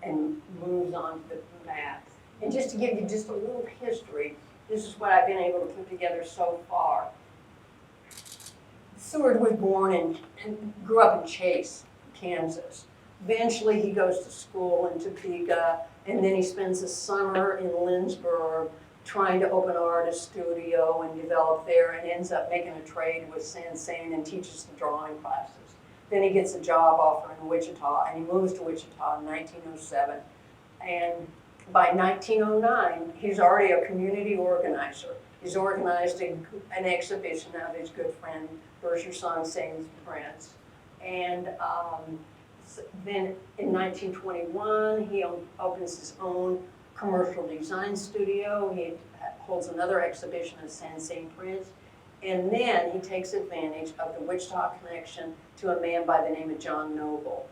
and moves on to the map. And just to give you just a little history, this is what I've been able to put together so far. Seward was born and grew up in Chase, Kansas. Eventually he goes to school in Topeka, and then he spends a summer in Lindsborg trying to open an artist studio and develop there, and ends up making a trade with Sandzén and teaches the drawing classes. Then he gets a job offer in Wichita, and he moves to Wichita in 1907. And by 1909, he's already a community organizer. He's organized an exhibition of his good friend Birger Sandzén's prints. And then in 1921, he opens his own commercial design studio. He holds another exhibition of Sandzén prints. And then he takes advantage of the Wichita connection to a man by the name of John Noble.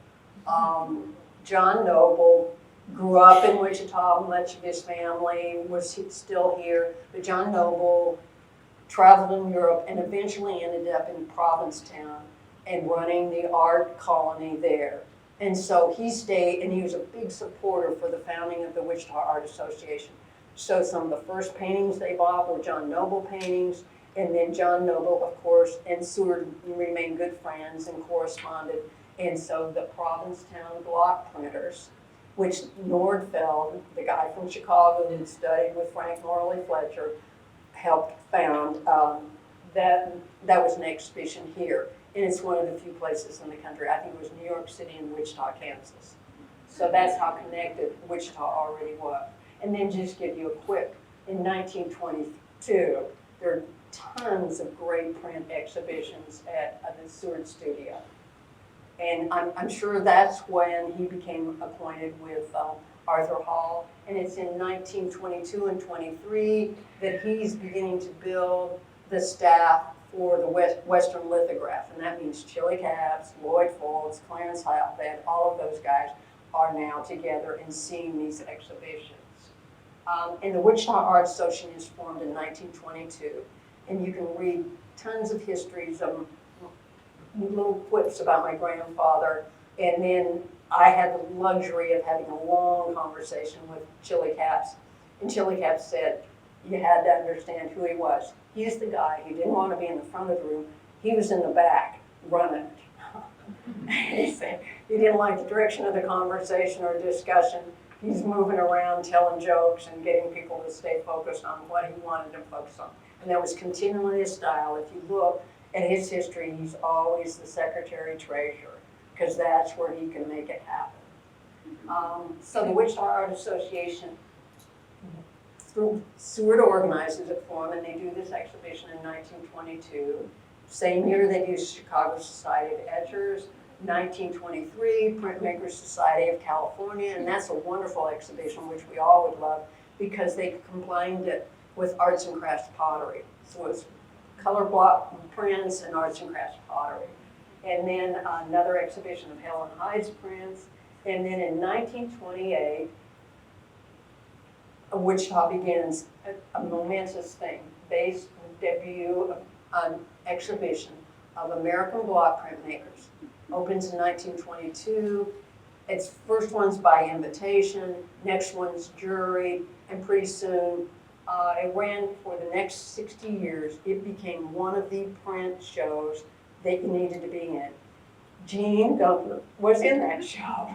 John Noble grew up in Wichita. Much of his family was still here. But John Noble traveled in Europe and eventually ended up in Provincetown and running the art colony there. And so he stayed, and he was a big supporter for the founding of the Wichita Art Association. So some of the first paintings they bought were John Noble paintings, and then John Noble, of course, and Seward remained good friends and corresponded. And so the Provincetown block printers, which Nordfeld, the guy from Chicago who studied with Marley Fletcher, helped found, that was an exhibition here. And it's one of the few places in the country. I think it was New York City and Wichita, Kansas. So that's how connected Wichita already was. And then just give you a quick, in 1922, there are tons of great print exhibitions at the Seward studio. And I'm sure that's when he became acquainted with Arthur Hall. And it's in 1922 and 23 that he's beginning to build the staff for the Western lithograph. And that means Chili Caps, Lloyd Fultz, Clarence Halbert, all of those guys are now together and seeing these exhibitions. And the Wichita Art Association is formed in 1922. And you can read tons of histories of little quips about my grandfather. And then I had the luxury of having a long conversation with Chili Caps. And Chili Caps said, you had to understand who he was. He's the guy who didn't want to be in the front of the room. He was in the back running it. He said he didn't like the direction of the conversation or discussion. He's moving around telling jokes and getting people to stay focused on what he wanted to focus on. And that was continually his style. If you look at his history, he's always the secretary-treasurer, because that's where he can make it happen. So the Wichita Art Association, Seward organizes it for them, and they do this exhibition in 1922. Same year they do Chicago Society of Etchers, 1923, Print Makers Society of California, and that's a wonderful exhibition which we all would love because they combined it with arts and crafts pottery. So it's color block prints and arts and crafts pottery. And then another exhibition of Helen Hyde's prints. And then in 1928, Wichita begins a momentous thing. They debut an exhibition of American block print makers. Opens in 1922. Its first one's by invitation, next one's jury, and pretty soon it ran for the next 60 years. It became one of the print shows that you needed to be in. Jean Gunther was in that show.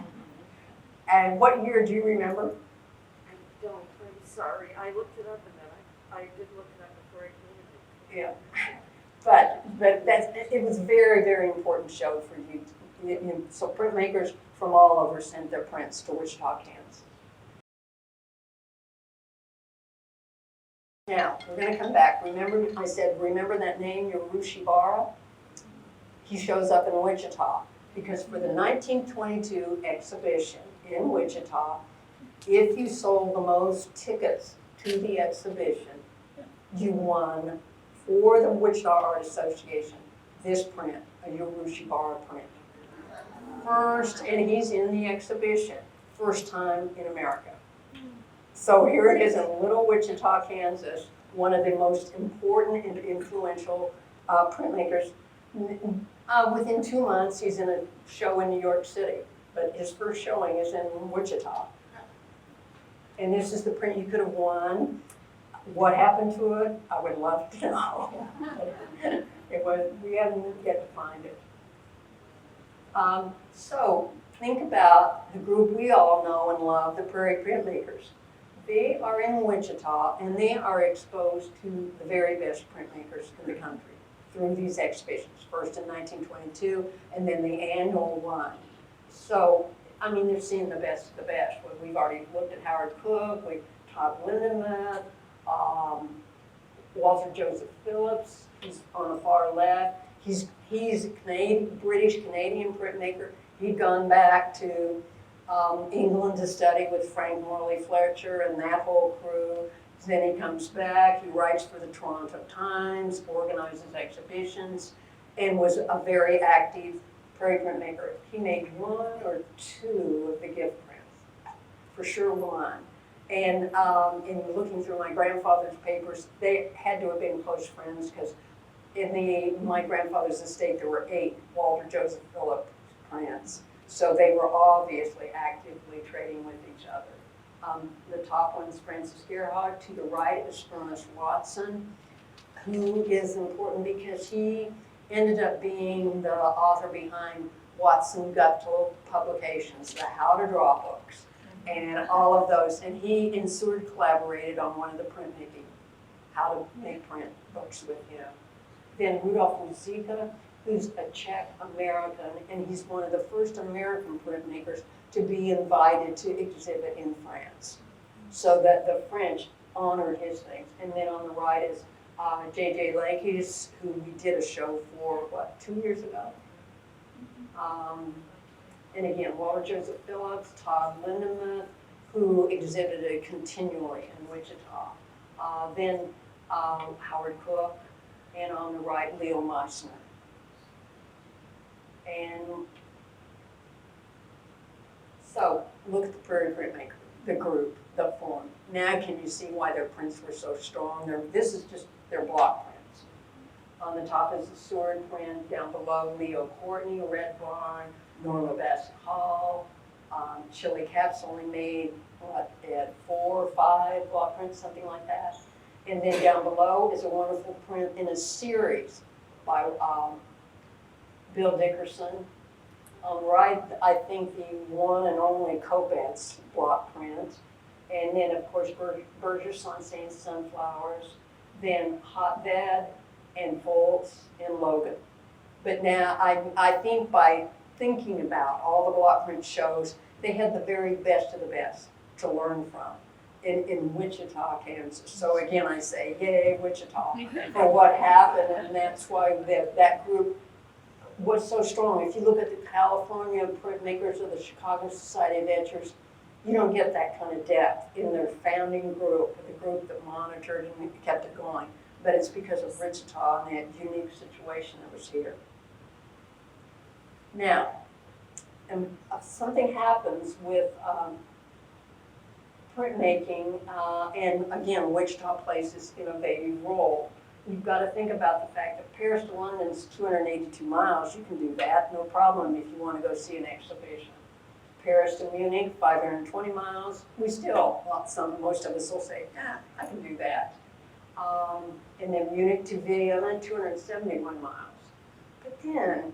And what year do you remember? I don't, I'm sorry. I looked it up and then I did look it up before I came in. Yeah. But it was a very, very important show for you. So printmakers from all over sent their prints to Wichita, Kansas. Now, we're going to come back. Remember, I said, remember that name, Schwabero? He shows up in Wichita because for the 1922 exhibition in Wichita, if you sold the most tickets to the exhibition, you won for the Wichita Art Association this print, a Schwabero print. First, and he's in the exhibition, first time in America. So here it is in little Wichita, Kansas, one of the most important and influential printmakers. Within 2 months, he's in a show in New York City, but his first showing is in Wichita. And this is the print you could have won. What happened to it? I would love to know. We haven't yet to find it. So think about the group we all know and love, the Prairie Print Makers. They are in Wichita and they are exposed to the very best printmakers in the country through these exhibitions, first in 1922 and then the annual one. So, I mean, they're seeing the best of the best. We've already looked at Howard Cook, Todd Lindemuth, Walter Joseph Phillips, he's on the far left. He's a British-Canadian printmaker. He'd gone back to England to study with Frank Marley Fletcher and that whole crew. Then he comes back, he writes for the Toronto Times, organizes exhibitions, and was a very active Prairie Print Maker. He made 1 or 2 of the gift prints, for sure 1. And in looking through my grandfather's papers, they had to have been close friends because in my grandfather's estate there were 8 Walter Joseph Phillips prints. So they were obviously actively trading with each other. The top one's Francis Gerhardt. To the right is Ernest Watson, who is important because he ended up being the author behind Watson Guptill Publications, the How to Draw books, and all of those. And he and Seward collaborated on one of the printmaking, how to make print books with him. Then Rudolf Muzica, who's a Czech American, and he's one of the first American printmakers to be invited to exhibit in France. So that the French honored his things. And then on the right is J.J. Lakes, who we did a show for, 2 years ago? And again, Walter Joseph Phillips, Todd Lindemuth, who exhibited continually in Wichita. Then Howard Cook, and on the right, Leo Meissner. And so, look at the Prairie Print Maker, the group, the form. Now can you see why their prints were so strong? This is just their block prints. On the top is the Seward print, down below Leo Courtney, Red Barn, Norma Bassett Hall. Chili Caps only made, at 4 or 5 block prints, something like that. And then down below is a wonderful print in a series by Bill Dickerson. On the right, I think the one and only Kobetz block print. And then, of course, Birger Sandzén's Sunflowers. Then Hotbed and Fultz and Logan. But now, I think by thinking about all the block print shows, they had the very best of the best to learn from in Wichita, Kansas. So again, I say, yay, Wichita, for what happened, and that's why that group what's so strong, if you look at the California Print Makers or the Chicago Society of Etchers, you don't get that kind of depth in their founding group, the group that monitored and kept it going. But it's because of Wichita and that unique situation that was here. Now, something happens with printmaking, and again, Wichita plays this innovative role. You've got to think about the fact that Paris to London is 282 miles. You can do that, no problem, if you want to go see an exhibition. Paris to Munich, 520 miles. We still, most of us will say, I can do that. And then Munich to Vienna, 271 miles. But then,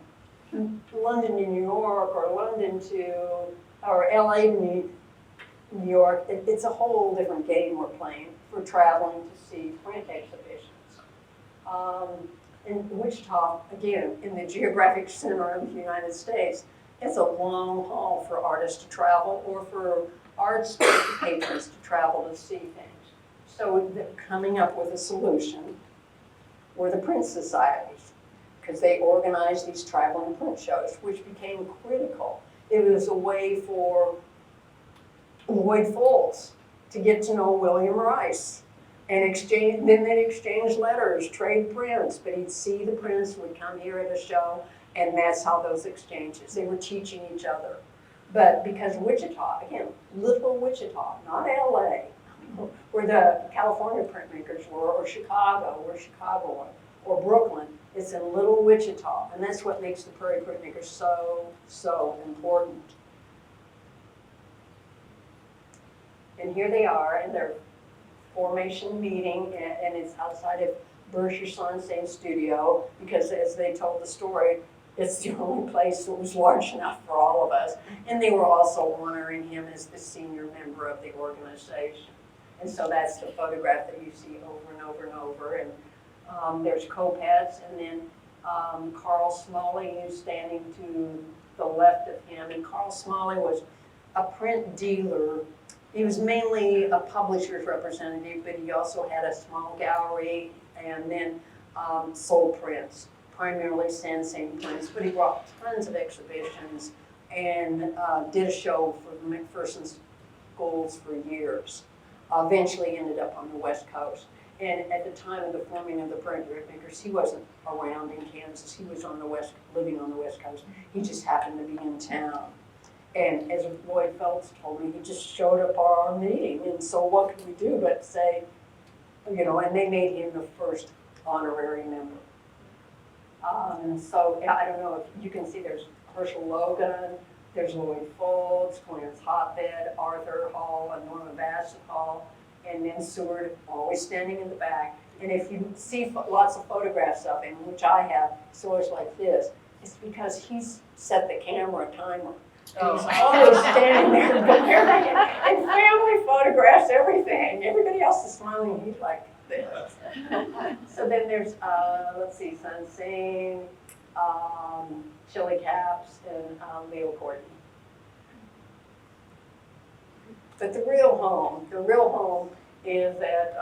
London to New York, or London to, or LA to New York, it's a whole different game we're playing for traveling to see print exhibitions. In Wichita, again, in the geographic center of the United States, it's a long haul for artists to travel or for arts patrons to travel to see things. So coming up with a solution were the print societies, because they organized these traveling print shows, which became critical. It was a way for Lloyd Fultz to get to know William Rice and then they'd exchange letters, trade prints, but he'd see the prints, would come here at a show, and that's how those exchanges, they were teaching each other. But because Wichita, again, little Wichita, not LA, where the California printmakers were, or Chicago, where Chicago was, or Brooklyn, it's in little Wichita, and that's what makes the Prairie Print Makers so important. And here they are in their formation meeting, and it's outside of Birger Sandzén's studio, because as they told the story, it's the only place that was large enough for all of us. And they were also honoring him as the senior member of the organization. And so that's the photograph that you see over and over and over. And there's Kopetz, and then Carl Smalley is standing to the left of him. And Carl Smalley was a print dealer. He was mainly a publisher's representative, but he also had a small gallery and then sold prints, primarily Sandzén prints, but he brought tons of exhibitions and did a show for the McPherson schools for years. Eventually ended up on the West Coast. And at the time of the forming of the Prairie Print Makers, he wasn't around in Kansas. He was living on the West Coast. He just happened to be in town. And as Lloyd Fultz told me, he just showed up at our meeting, and so what could we do but say, and they made him the first honorary member. So I don't know if you can see there's Herschel Logan, there's Lloyd Fultz, Clarence Hotbed, Arthur Hall, and Norma Bassett Hall, and then Seward, always standing in the back. And if you see lots of photographs of him, which I have, Sewer's like this, it's because he's set the camera timer. And he's always standing there, and family photographs everything. Everybody else is smiling, he's like this. So then there's, let's see, Sandzén, Chili Caps, and Leo Courtney. But the real home is at,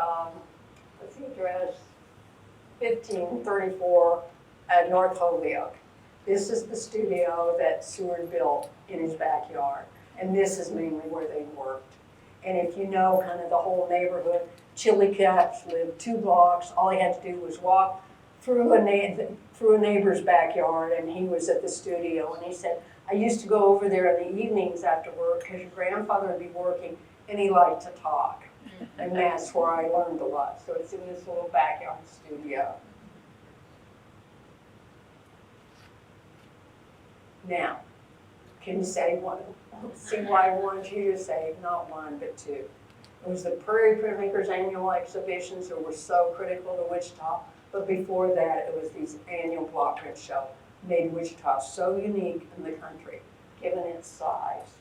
what's the address? 1534 at North Holyoke. This is the studio that Seward built in his backyard, and this is mainly where they worked. And if you know kind of the whole neighborhood, Chili Caps lived 2 blocks. All he had to do was walk through a neighbor's backyard, and he was at the studio. And he said, I used to go over there in the evenings after work because your grandfather would be working, and he liked to talk. And that's where I learned a lot. So it's in this little backyard studio. Now, can you say one? See why I wanted you to say not one, but 2. It was the Prairie Print Makers annual exhibitions that were so critical to Wichita, but before that, it was these annual block print show, made Wichita so unique in the country, given its size,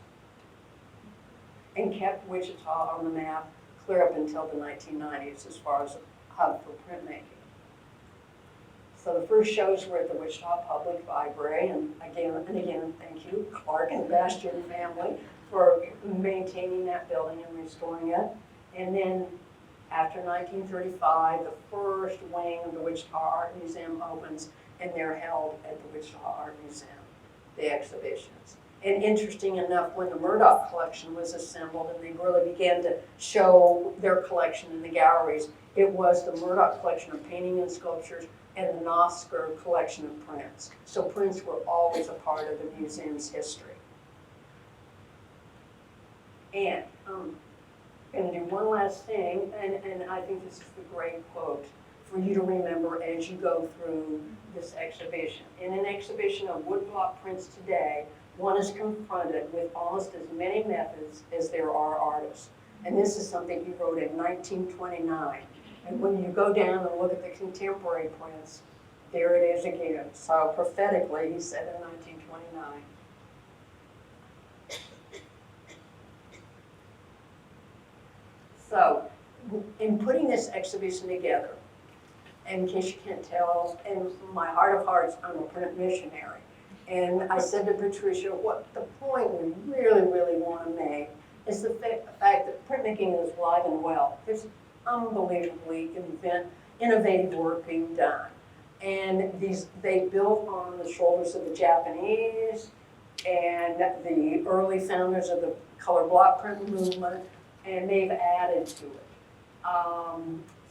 and kept Wichita on the map clear up until the 1990s as far as a hub for printmaking. So the first shows were at the Wichita Public Library, and again, thank you, Clark and Bastian family, for maintaining that building and restoring it. And then After 1935, the first wing of the Wichita Art Museum opens, and they're held at the Wichita Art Museum, the exhibitions. And interesting enough, when the Murdoch collection was assembled and they really began to show their collection in the galleries, it was the Murdoch collection of painting and sculptures and the Nosker collection of prints. So prints were always a part of the museum's history. And I'm going to do one last thing, and I think this is the great quote for you to remember as you go through this exhibition. In an exhibition of woodblock prints today, one is confronted with almost as many methods as there are artists. And this is something he wrote in 1929. And when you go down and look at the contemporary prints, there it is again. So prophetically, he said in 1929. So, in putting this exhibition together, in case you can't tell, in my heart of hearts, I'm a print missionary. And I said to Patricia, what the point we really, really want to make is the fact that printmaking is alive and well. There's unbelievably innovative work being done. And they built on the shoulders of the Japanese and the early founders of the color block print movement, and they've added to it.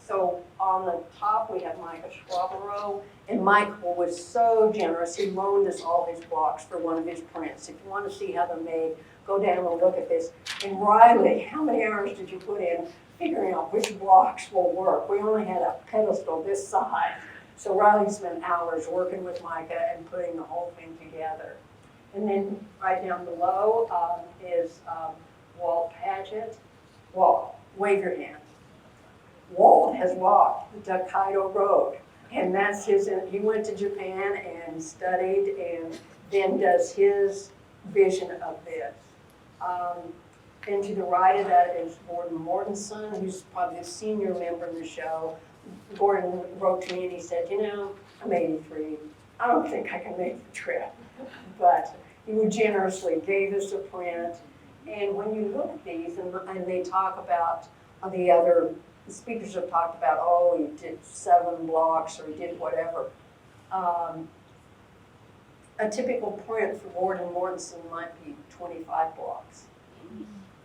So on the top we have Michael Schwabero, and Michael was so generous, he loaned us all his blocks for one of his prints. If you want to see how they're made, go down and look at this. And Riley, how many hours did you put in figuring out which blocks will work? We only had a pedestal this size. So Riley spent hours working with Micah and putting the whole thing together. And then right down below is Walt Paget. Walt, wave your hand. Walt has walked the Hokkaido Road, and that's he went to Japan and studied and then does his vision of this. And to the right of that is Gordon Mortensen, who's probably the senior member in the show. Gordon wrote to me and he said, you know, I'm 83. I don't think I can make the trip. But he generously gave us a print. And when you look at these, and they talk about the speakers have talked about, oh, he did 7 blocks or he did whatever. A typical print for Gordon Mortensen might be 25 blocks.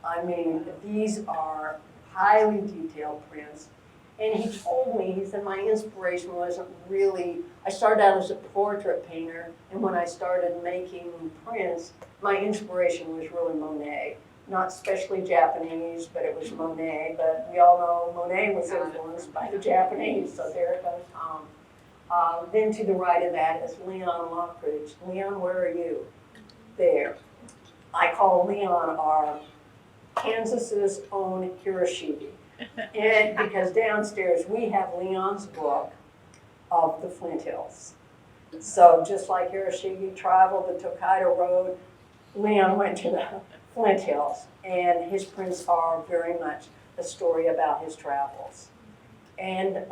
I mean, these are highly detailed prints. And he told me, he said, my inspiration wasn't really, I started out as a portrait painter, and when I started making prints, my inspiration was really Monet. Not especially Japanese, but it was Monet. But we all know Monet was influenced by the Japanese, so there it goes. Then to the right of that is Lyon Lockridge. Lyon, where are you? There. I call Lyon our Kansas's own Hiroshige. And because downstairs we have Lyon's book of the Flint Hills. So just like Hiroshige traveled the Hokkaido Road, Lyon went to the Flint Hills, and his prints are very much a story about his travels. And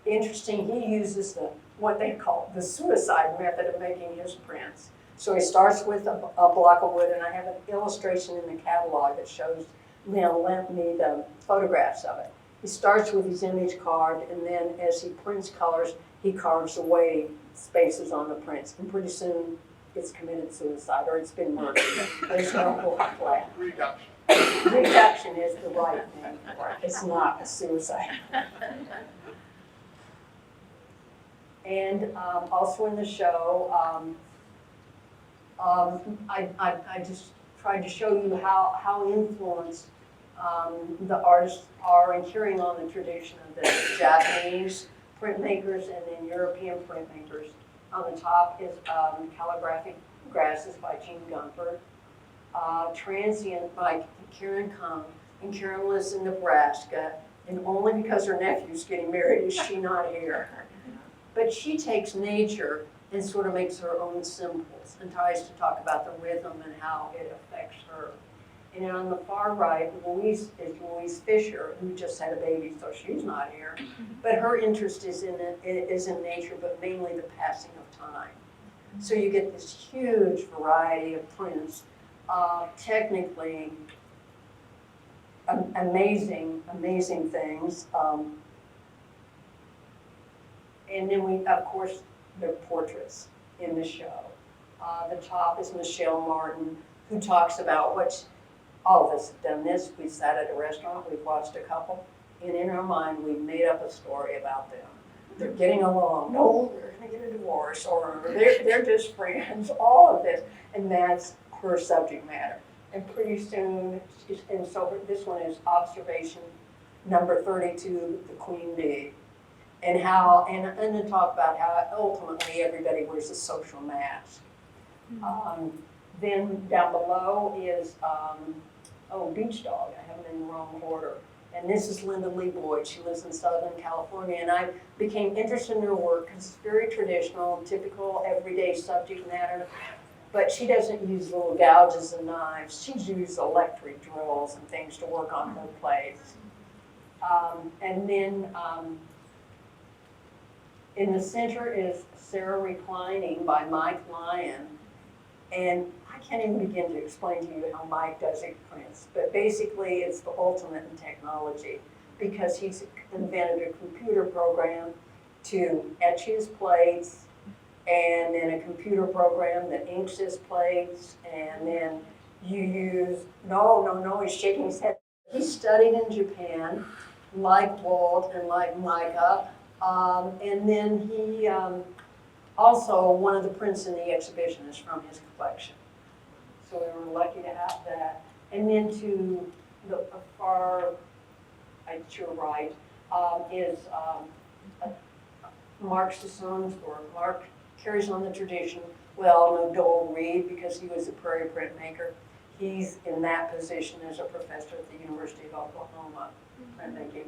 interesting, he uses what they call the suicide method of making his prints. So he starts with a block of wood, and I have an illustration in the catalog that shows, lent me the photographs of it. He starts with his image carved, and then as he prints colors, he carves away spaces on the prints, and pretty soon it's committed suicide or it's been murdered. There's no block left. Reduction. Reduction is the right name for it. It's not a suicide. And also in the show, I just tried to show you how influenced the artists are in carrying on the tradition of the Japanese printmakers and then European printmakers. On the top is Calligraphic Grasses by Jean Gunther, Transient by Karen Kung, and Karen lives in Nebraska, and only because her nephew's getting married is she not here. But she takes nature and sort of makes her own symbols and tries to talk about the rhythm and how it affects her. And on the far right, Louise Fisher, who just had a baby, so she's not here. But her interest is in nature, but mainly the passing of time. So you get this huge variety of prints. Technically, amazing, amazing things. And then we, of course, there are portraits in the show. The top is Michelle Martin, who talks about all of us have done this. We sat at a restaurant, we've watched a couple, and in our mind, we made up a story about them. They're getting along. No, they're going to get a divorce, or they're just friends. All of this, and that's her subject matter. And pretty soon, and so this one is observation number 32, the queen bee, and how, and then talk about how ultimately everybody wears a social mask. Then down below is Beach Dog. I have them in the wrong order. And this is Linda Lee Boyd. She lives in Southern California, and I became interested in her work because it's very traditional, typical, everyday subject matter. But she doesn't use little gouges and knives. She uses electric drills and things to work on her plates. And then in the center is Sarah Reclining by Mike Lyon. And I can't even begin to explain to you how Mike does it prints, but basically it's the ultimate in technology because he's invented a computer program to etch his plates, and then a computer program that inks his plates, and then you use, no, he's shaking his head. He studied in Japan, like Walt and like Micah, and then he also, one of the prints in the exhibition is from his collection. So we were lucky to have that. And then to the far, at your right, is Mark Sasson's work. Mark carries on the tradition. We all know Dole Reed because he was a Prairie Print Maker. He's in that position as a professor at the University of Oklahoma, printmaking.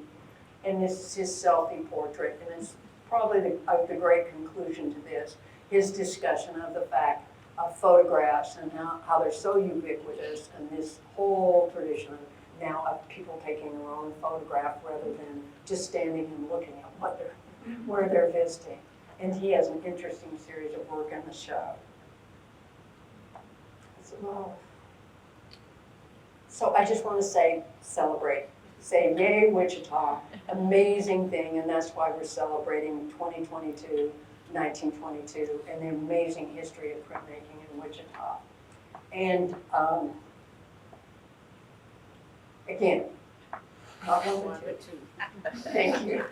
And this is his selfie portrait, and it's probably the great conclusion to this, his discussion of the fact of photographs and how they're so ubiquitous, and this whole tradition now of people taking their own photograph rather than just standing and looking at where they're visiting. And he has an interesting series of work in the show. So I just want to say, celebrate. Say, yay, Wichita, amazing thing, and that's why we're celebrating 2022, 1922, and the amazing history of printmaking in Wichita. And again, not one, but two. Thank you.